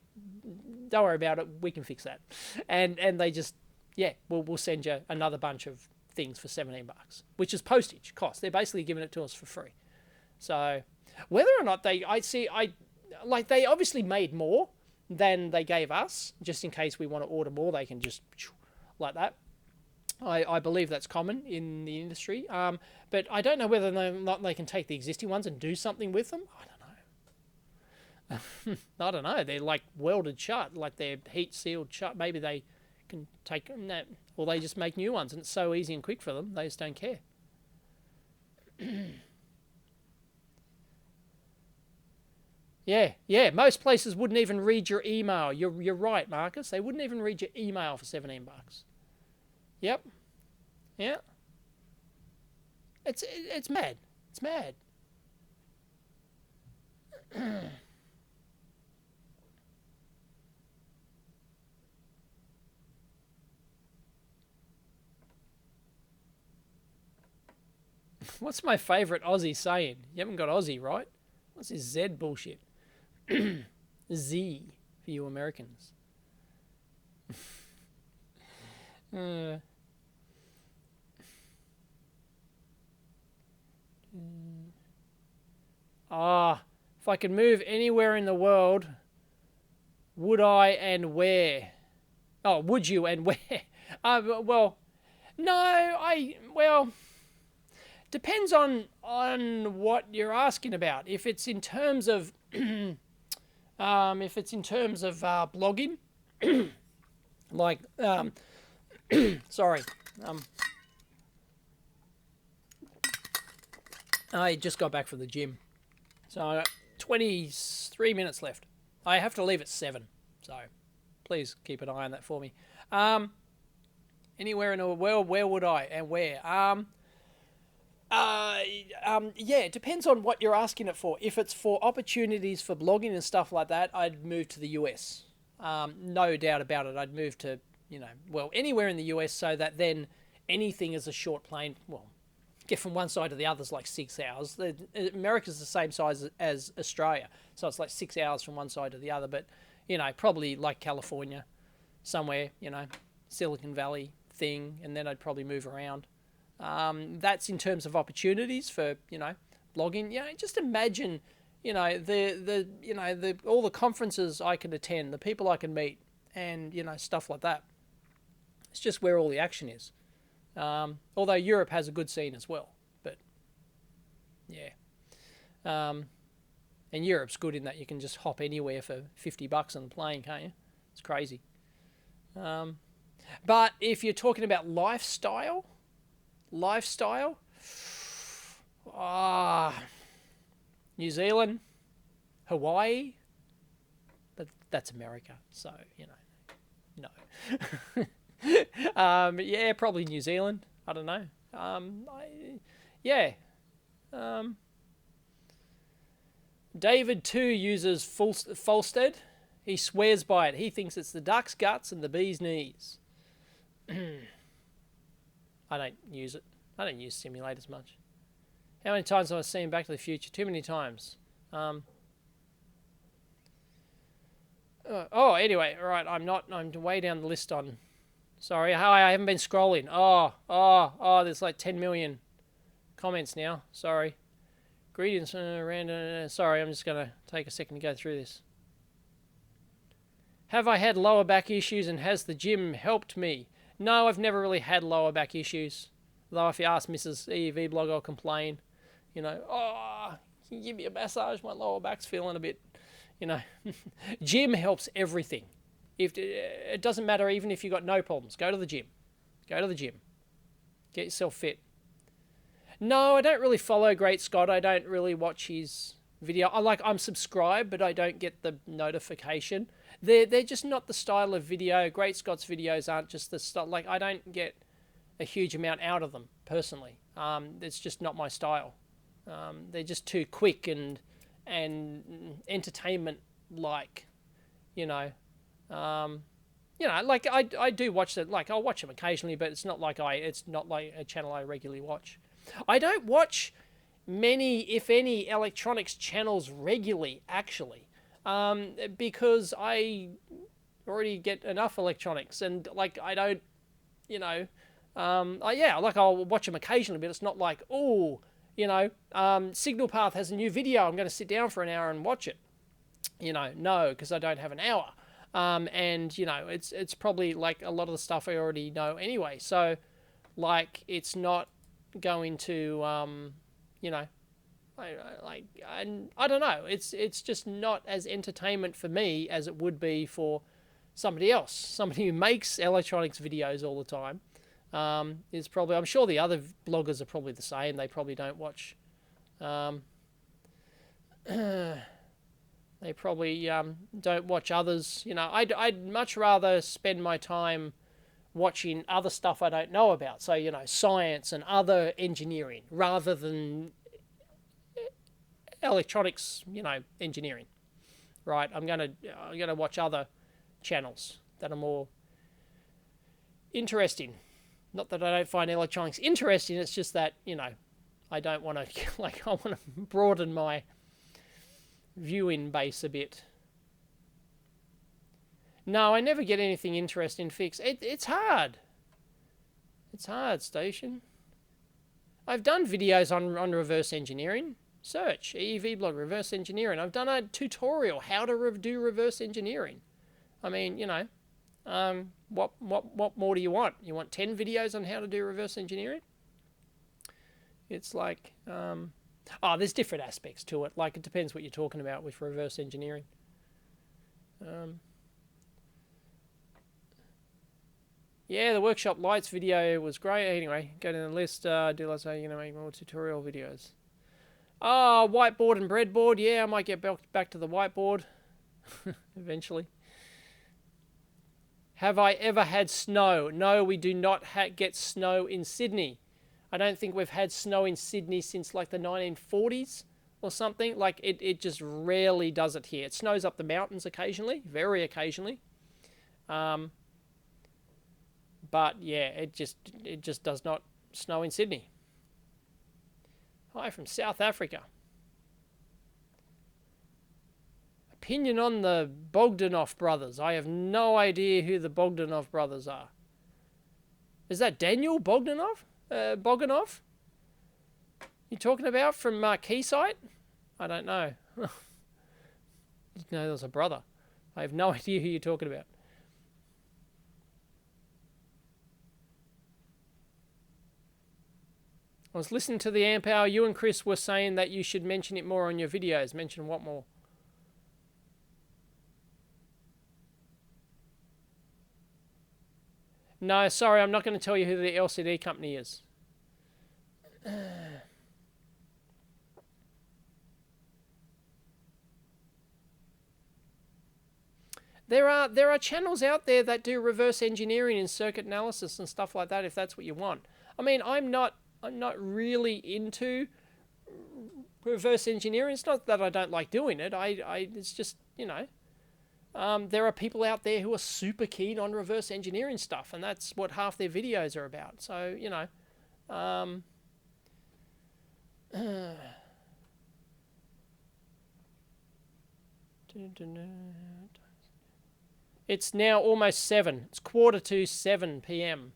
don't worry about it. We can fix that. And they just, yeah, we'll send you another bunch of things for $17, which is postage cost. They're basically giving it to us for free. So whether or not they obviously made more than they gave us, just in case we want to order more, they can just like that. I believe that's common in the industry. But I don't know whether or not they can take the existing ones and do something with them. I don't know. They're like welded shut, like they're heat sealed shut. Maybe they can take them that, or they just make new ones, and it's so easy and quick for them. They just don't care. Yeah. Most places wouldn't even read your email. You're right, Marcus. They wouldn't even read your email for $17. Yep. Yeah. It's mad. It's mad. What's my favourite Aussie saying? You haven't got Aussie, right? What's this Z bullshit? Z for you Americans. If I could move anywhere in the world, would I and where? Oh, would you and where? Well, no, well, depends on what you're asking about. If it's in terms of, blogging, like, sorry, I just got back from the gym, so I got 23 minutes left. I have to leave at 7, so please keep an eye on that for me. Anywhere in the world, where would I and where? Yeah, it depends on what you're asking it for. If it's for opportunities for blogging and stuff like that, I'd move to the US. No doubt about it. I'd move to, anywhere in the US, so that then anything is a short plane, get from one side to the other is like 6 hours. America's the same size as Australia, so it's like 6 hours from one side to the other. But, probably like California, somewhere, Silicon Valley thing, and then I'd probably move around. That's in terms of opportunities for, blogging. Just imagine, all the conferences I can attend, the people I can meet, and, stuff like that. It's just where all the action is. Although Europe has a good scene as well, but yeah. And Europe's good in that you can just hop anywhere for $50 on the plane, can't you? It's crazy. But if you're talking about lifestyle, New Zealand, Hawaii, but that's America, so, no. Yeah, probably New Zealand. I don't know. David too uses Falstead. He swears by it. He thinks it's the duck's guts and the bee's knees. I don't use it. I don't use simulators much. How many times have I seen Back to the Future? Too many times. Anyway, all right. I'm way down the list on. Sorry, I haven't been scrolling. There's like 10 million comments now. Sorry. Greetings, random. Sorry, I'm just going to take a second to go through this. Have I had lower back issues and has the gym helped me? No, I've never really had lower back issues. Though if you ask Mrs. Eevee Blog, I'll complain. Can you give me a massage? My lower back's feeling a bit, Gym helps everything. If it doesn't matter, even if you've got no problems, go to the gym. Go to the gym. Get yourself fit. No, I don't really follow Great Scott. I don't really watch his video. I'm subscribed, but I don't get the notification. They're just not the style of video. Great Scott's videos aren't just the style. I don't get a huge amount out of them, personally. It's just not my style. They're just too quick and entertainment-like, I do watch that. I'll watch them occasionally, but it's not like a channel I regularly watch. I don't watch many, if any, electronics channels regularly, actually, because I already get enough electronics, and I don't, I'll watch them occasionally, but it's not like, Signal Path has a new video, I'm going to sit down for an hour and watch it. No, because I don't have an hour. It's probably a lot of the stuff I already know anyway. So, it's not going to, I don't know. It's just not as entertainment for me as it would be for somebody else, somebody who makes electronics videos all the time, is probably, I'm sure the other bloggers are probably the same. They probably don't watch, they probably don't watch others. You know, I'd much rather spend my time watching other stuff I don't know about. So, you know, science and other engineering rather than electronics, you know, engineering. Right? I'm gonna watch other channels that are more interesting. Not that I don't find electronics interesting, it's just that, you know, I don't want to, like, I want to broaden my viewing base a bit. No, I never get anything interesting fixed. It's hard. It's hard, Station. I've done videos on reverse engineering. Search, Eevee blog, reverse engineering. I've done a tutorial how to do reverse engineering. I mean, you know, what more do you want? You want 10 videos on how to do reverse engineering? It's like, there's different aspects to it. Like, it depends what you're talking about with reverse engineering. Yeah, the workshop lights video was great. Anyway, go to the list. Do let's say, you know, make more tutorial videos. Oh, whiteboard and breadboard. Yeah, I might get back to the whiteboard eventually. Have I ever had snow? No, we do not get snow in Sydney. I don't think we've had snow in Sydney since like the 1940s or something. Like, it just rarely does it here. It snows up the mountains occasionally, very occasionally. But yeah, it just does not snow in Sydney. Hi from South Africa. Opinion on the Bogdanov brothers. I have no idea who the Bogdanov brothers are. Is that Daniel Bogdanov? Bogdanov? You talking about from Keysight? I don't know. Didn't know there was a brother. I have no idea who you're talking about. I was listening to the amp hour. You and Chris were saying that you should mention it more on your videos. Mention what more? No, sorry, I'm not going to tell you who the LCD company is. There are channels out there that do reverse engineering and circuit analysis and stuff like that, if that's what you want. I mean, I'm not really into reverse engineering. It's not that I don't like doing it. It's just, you know, there are people out there who are super keen on reverse engineering stuff, and that's what half their videos are about. So, you know, it's now almost 7. It's 6:45 p.m.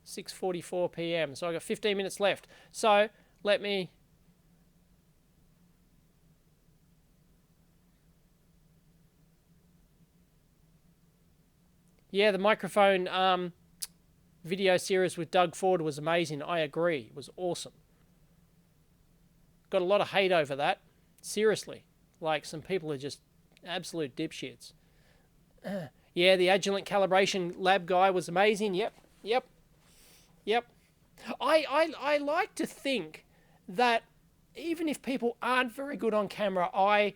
6:44 p.m. So I've got 15 minutes left. So let me... Yeah, the microphone video series with Doug Ford was amazing. I agree. It was awesome. Got a lot of hate over that. Seriously. Like, some people are just absolute dipshits. Yeah, the Agilent calibration lab guy was amazing. Yep. I like to think that even if people aren't very good on camera, I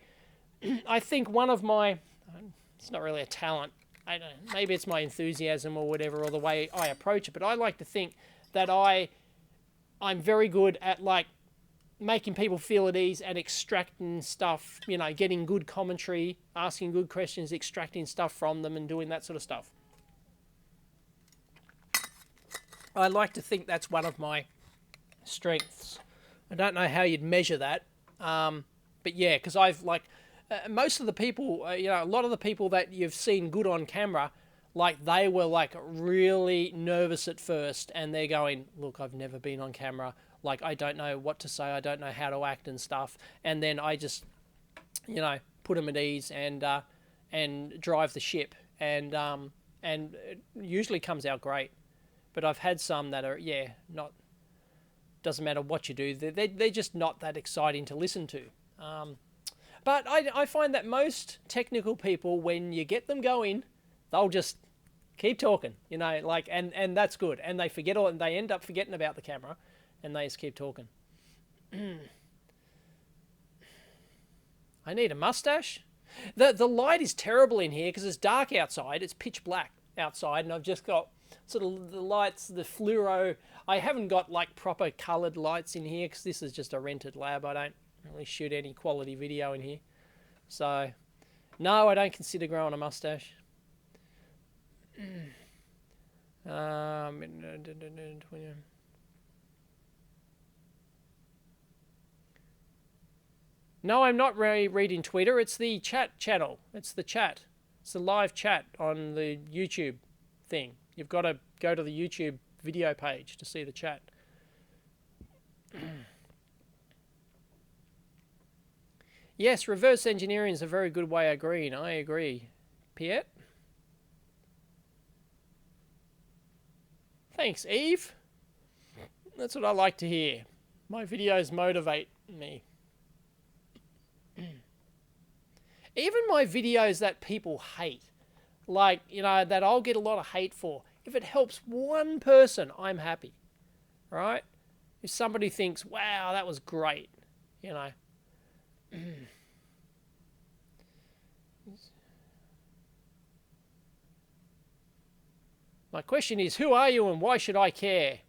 think one of my... It's not really a talent. I don't know, maybe it's my enthusiasm or whatever, or the way I approach it, but I like to think that I'm very good at, like, making people feel at ease and extracting stuff, you know, getting good commentary, asking good questions, extracting stuff from them and doing that sort of stuff. I like to think that's one of my strengths. I don't know how you'd measure that, but yeah, because I've, like... most of the people, you know, a lot of the people that you've seen good on camera, like, they were, like, really nervous at first, and they're going, look, I've never been on camera, like, I don't know what to say, I don't know how to act and stuff, and then I just, you know, put them at ease and drive the ship, and it usually comes out great. But I've had some that are, yeah, not, doesn't matter what you do, they're just not that exciting to listen to. But I find that most technical people, when you get them going, they'll just keep talking, you know, like, and that's good. And they forget all, and they end up forgetting about the camera, and they just keep talking. I need a mustache. The light is terrible in here because it's dark outside. It's pitch black outside, and I've just got sort of the lights, the fluoro. I haven't got like proper coloured lights in here because this is just a rented lab. I don't really shoot any quality video in here. So, no, I don't consider growing a mustache. No, I'm not really reading Twitter. It's the chat channel. It's the chat. It's the live chat on the YouTube thing. You've got to go to the YouTube video page to see the chat. Yes, reverse engineering is a very good way of green. I agree. Piet? Thanks, Eve. That's what I like to hear. My videos motivate me. Even my videos that people hate, like, you know, that I'll get a lot of hate for, if it helps one person, I'm happy, right? If somebody thinks, wow, that was great, you know. My question is, who are you and why should I care?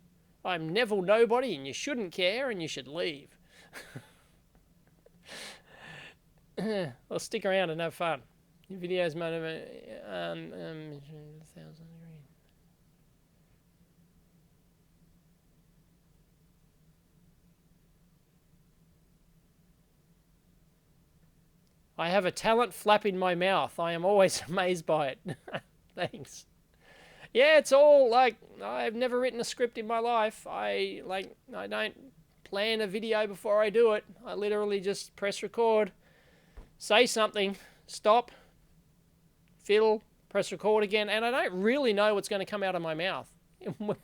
I'm Neville Nobody and you shouldn't care and you should leave. Well, stick around and have fun. Your videos motivate. 1,000 green. I have a talent flap in my mouth. I am always amazed by it. Thanks. Yeah, it's all like, I've never written a script in my life. I don't plan a video before I do it. I literally just press record, say something, stop, fiddle, press record again, and I don't really know what's going to come out of my mouth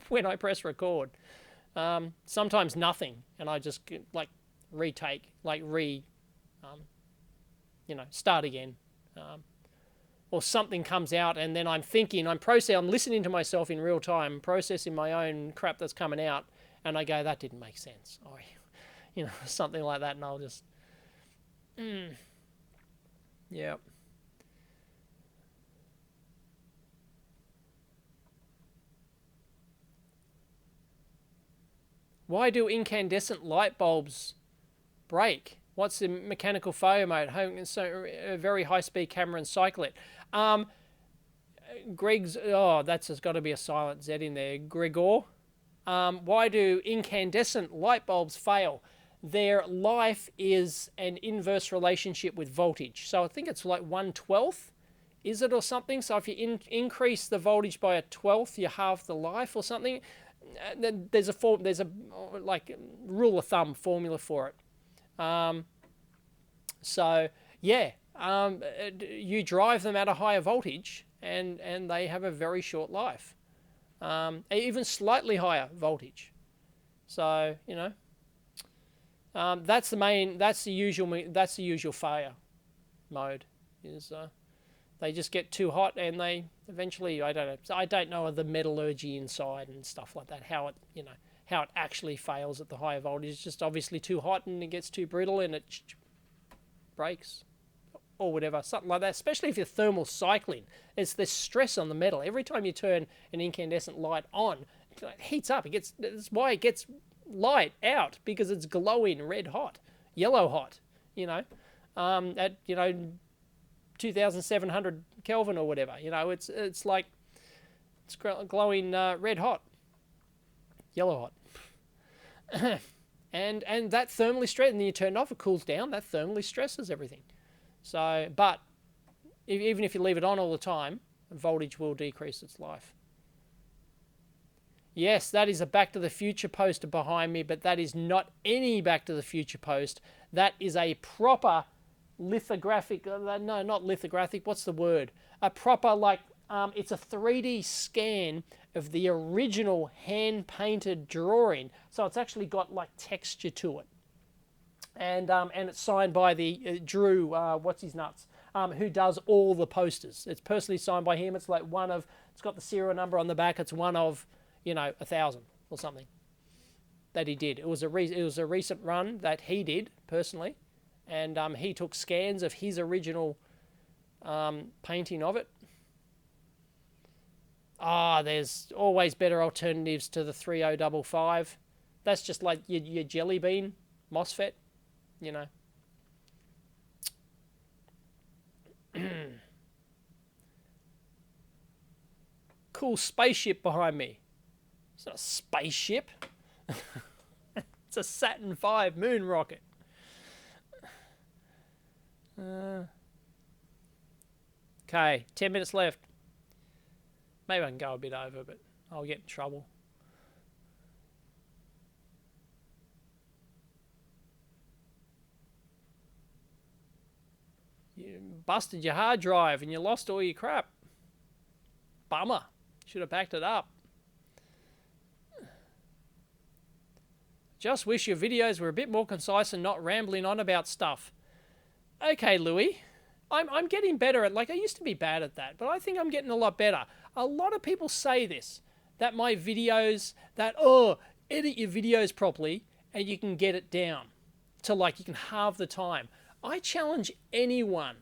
when I press record. Sometimes nothing, and I just like retake, like start again. Or something comes out and then I'm thinking, I'm listening to myself in real time, processing my own crap that's coming out, and I go, that didn't make sense. Or, you know, something like that, and I'll just, yeah. Why do incandescent light bulbs break? What's the mechanical failure mode? So a very high-speed camera and cycle it. Greg's, that's got to be a silent Z in there. Gregor, why do incandescent light bulbs fail? Their life is an inverse relationship with voltage. So I think it's like 1/12, is it, or something? So if you increase the voltage by 1/12, you halve the life or something. Then there's a like rule of thumb formula for it. So yeah, you drive them at a higher voltage and they have a very short life, even slightly higher voltage. So, you know, that's the usual failure mode is, they just get too hot and they eventually, I don't know the metallurgy inside and stuff like that, how it actually fails at the higher voltage. It's just obviously too hot and it gets too brittle and it breaks or whatever, something like that. Especially if you're thermal cycling, it's the stress on the metal. Every time you turn an incandescent light on, it heats up. That's why it gets light out, because it's glowing red hot, yellow hot, at 2,700 Kelvin or whatever. It's like it's glowing red hot, yellow hot. and that thermally stresses, and then you turn it off, it cools down, that thermally stresses everything. So, but even if you leave it on all the time, voltage will decrease its life. Yes, that is a Back to the Future poster behind me, but that is not any Back to the Future post. That is a proper lithographic, no, not lithographic, what's the word? A proper, it's a 3D scan of the original hand-painted drawing. So it's actually got like texture to it. And it's signed by the Drew, what's his nuts? who does all the posters. It's personally signed by him. It's like it's got the serial number on the back. It's one of, 1,000 or something that he did. It was a recent run that he did personally, and he took scans of his original painting of it. There's always better alternatives to the 3055. That's just like your jelly bean MOSFET, Cool spaceship behind me. It's not a spaceship. It's a Saturn V moon rocket. Okay, 10 minutes left. Maybe I can go a bit over, but I'll get in trouble. You busted your hard drive and you lost all your crap. Bummer. Should have backed it up. Just wish your videos were a bit more concise and not rambling on about stuff. Okay, Louis. I'm getting better at, I used to be bad at that, but I think I'm getting a lot better. A lot of people say this, that my videos, edit your videos properly and you can get it down to you can halve the time. I challenge anyone,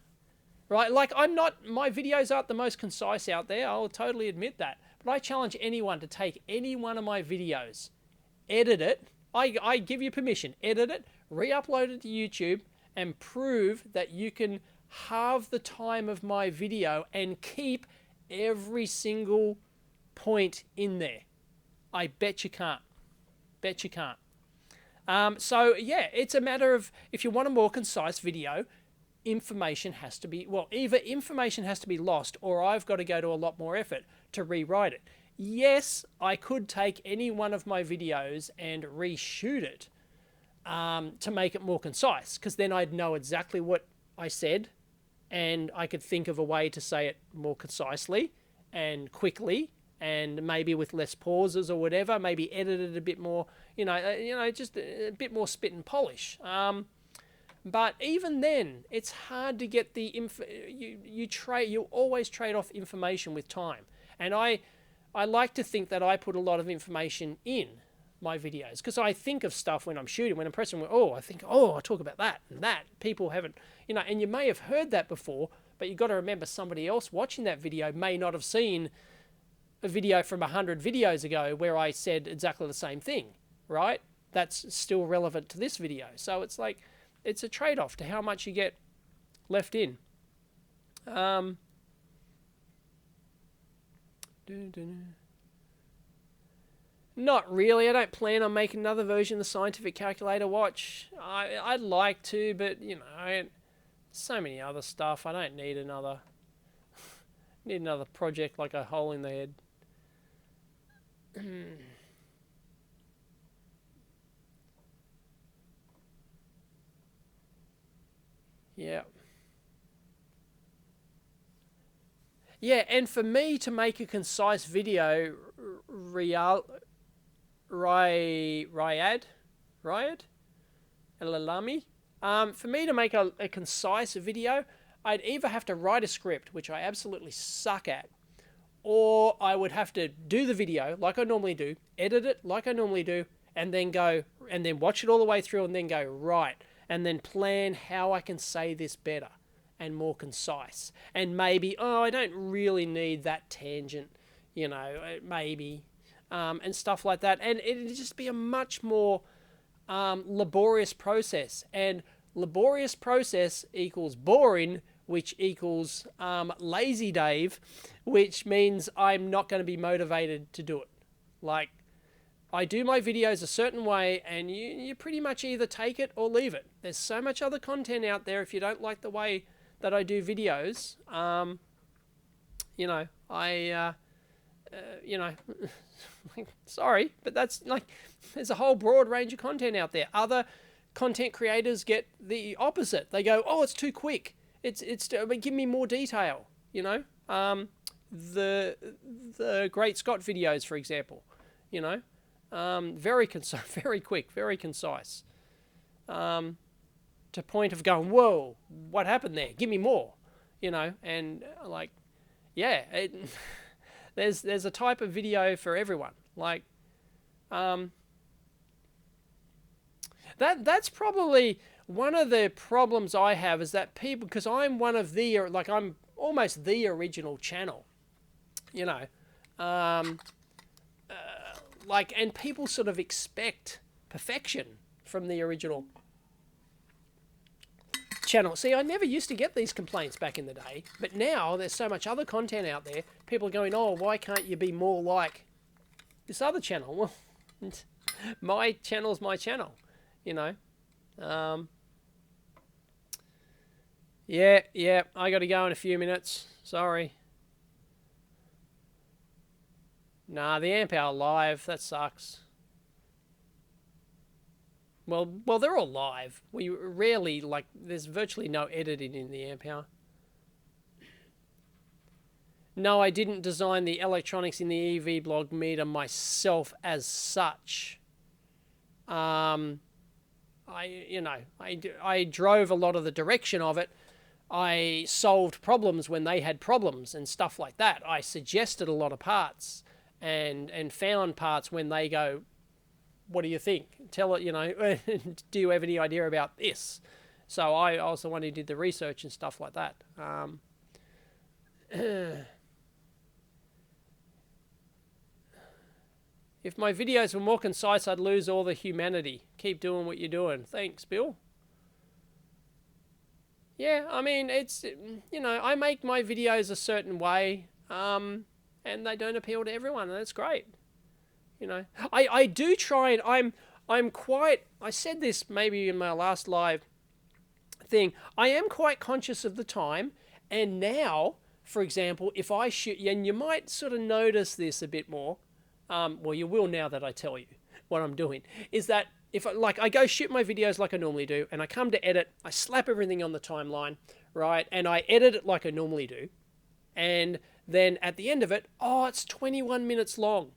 right? My videos aren't the most concise out there. I'll totally admit that. But I challenge anyone to take any one of my videos, edit it. I give you permission, edit it, re-upload it to YouTube and prove that you can halve the time of my video and keep every single point in there. I bet you can't. Bet you can't. So yeah, it's a matter of, if you want a more concise video, information has to be, either information has to be lost or I've got to go to a lot more effort to rewrite it. Yes, I could take any one of my videos and reshoot it to make it more concise, because then I'd know exactly what I said and I could think of a way to say it more concisely and quickly and maybe with less pauses or whatever, maybe edit it a bit more, just a bit more spit and polish. But even then, it's hard to get the you always trade off information with time. And I like to think that I put a lot of information in my videos, because I think of stuff when I'm shooting, when I'm pressing, I think, I'll talk about that and that. People haven't, and you may have heard that before, but you've got to remember somebody else watching that video may not have seen a video from 100 videos ago where I said exactly the same thing, right? That's still relevant to this video. So it's it's a trade-off to how much you get left in. Not really. I don't plan on making another version of the Scientific Calculator watch. I'd like to, but so many other stuff. I don't need another project like a hole in the head. Yeah. Yeah, and for me to make a concise video, Riyadh El-Alami, for me to make a concise video, I'd either have to write a script, which I absolutely suck at, or I would have to do the video like I normally do, edit it like I normally do, and then watch it all the way through and then go, right, and then plan how I can say this better and more concise. And maybe, I don't really need that tangent, maybe, and stuff like that. And it'd just be a much more laborious process. And laborious process equals boring, which equals lazy Dave, which means I'm not going to be motivated to do it. I do my videos a certain way, and you pretty much either take it or leave it. There's so much other content out there. If you don't like the way that I do videos, sorry, but that's there's a whole broad range of content out there. Other content creators get the opposite. They go, it's too quick. Give me more detail. The Great Scott videos, for example, very quick, very concise. To point of going, whoa, what happened there? Give me more. you know, and like, yeah, there's a type of video for everyone. Like, that's probably one of the problems I have, is that people, because I'm one of the, like, I'm almost the original channel, you know, like, and people sort of expect perfection from the original channel. See, I never used to get these complaints back in the day, but now there's so much other content out there. People are going, oh, why can't you be more like this other channel? Well, my channel's my channel, you know. Yeah, I got to go in a few minutes. Sorry. Nah, the amp hour live, that sucks. Well, they're all live. We rarely, like, there's virtually no editing in the amp hour. No, I didn't design the electronics in the Eevee blog meter myself as such. I drove a lot of the direction of it. I solved problems when they had problems and stuff like that. I suggested a lot of parts and found parts when they go, what do you think? Tell it, you know, do you have any idea about this? So I also one who did the research and stuff like that. If my videos were more concise, I'd lose all the humanity. Keep doing what you're doing. Thanks, Bill. Yeah, I mean, it's, you know, I make my videos a certain way, and they don't appeal to everyone, and that's great. You know, I do try, and I'm quite, I said this maybe in my last live thing, I am quite conscious of the time, and now, for example, if I shoot, and you might sort of notice this a bit more, well, you will now that I tell you what I'm doing, is that if I go shoot my videos like I normally do, and I come to edit, I slap everything on the timeline, right, and I edit it like I normally do, and then at the end of it, oh, it's 21 minutes long.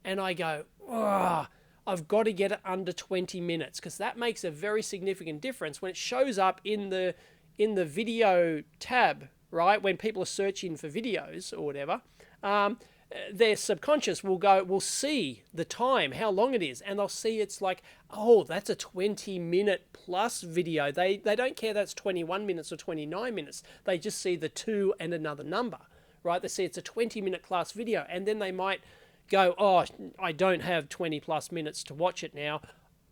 And I go, oh, I've got to get it under 20 minutes, because that makes a very significant difference when it shows up in the video tab, right? When people are searching for videos or whatever, their subconscious will see the time, how long it is, and they'll see it's like, oh, that's a 20-minute plus video. They don't care that's 21 minutes or 29 minutes. They just see the 2 and another number, right? They see it's a 20-minute class video, and then they might go, oh, I don't have 20 plus minutes to watch it now.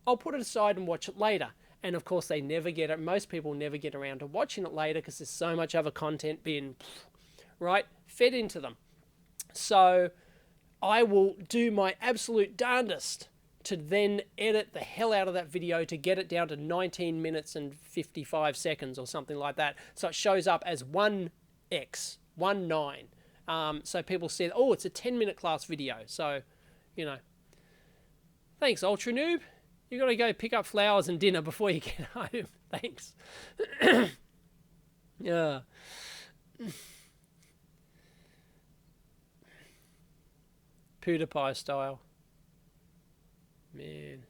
I'll put it aside and watch it later. And of course they never get it. Most people never get around to watching it later because there's so much other content being, right, fed into them. So I will do my absolute darndest to then edit the hell out of that video to get it down to 19 minutes and 55 seconds or something like that. So it shows up as 1x, 19. So people said, oh, it's a 10-minute class video. So, you know. Thanks, Ultra Noob. You got to go pick up flowers and dinner before you get home. Thanks. Yeah. PewDiePie style. Man.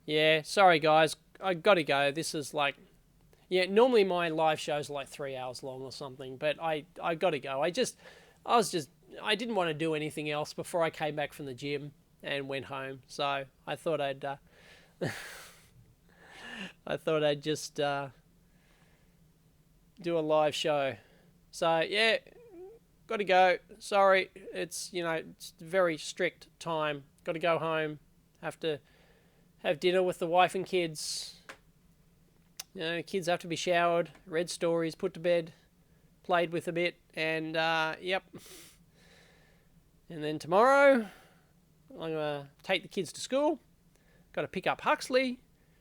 Yeah, sorry guys. I got to go. This is like... Yeah, normally my live shows are like 3 hours long or something, but I got to go. I didn't want to do anything else before I came back from the gym and went home. So I thought I'd just do a live show. So yeah, got to go. Sorry, it's, you know, it's very strict time. Got to go home. Have to have dinner with the wife and kids. You know, kids have to be showered, read stories, put to bed, played with a bit, and yep. And then tomorrow, I'm going to take the kids to school. Got to pick up Huxley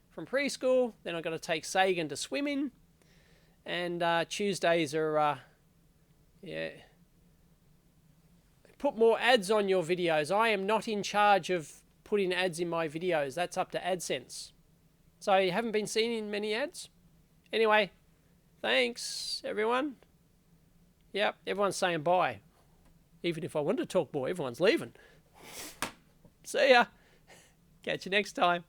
from preschool. Then I've got to take Sagan to swimming. And Tuesdays are, yeah. Put more ads on your videos. I am not in charge of putting ads in my videos. That's up to AdSense. So you haven't been seeing many ads? Anyway, thanks, everyone. Yep, everyone's saying bye. Even if I wanted to talk more, everyone's leaving. See ya. Catch you next time.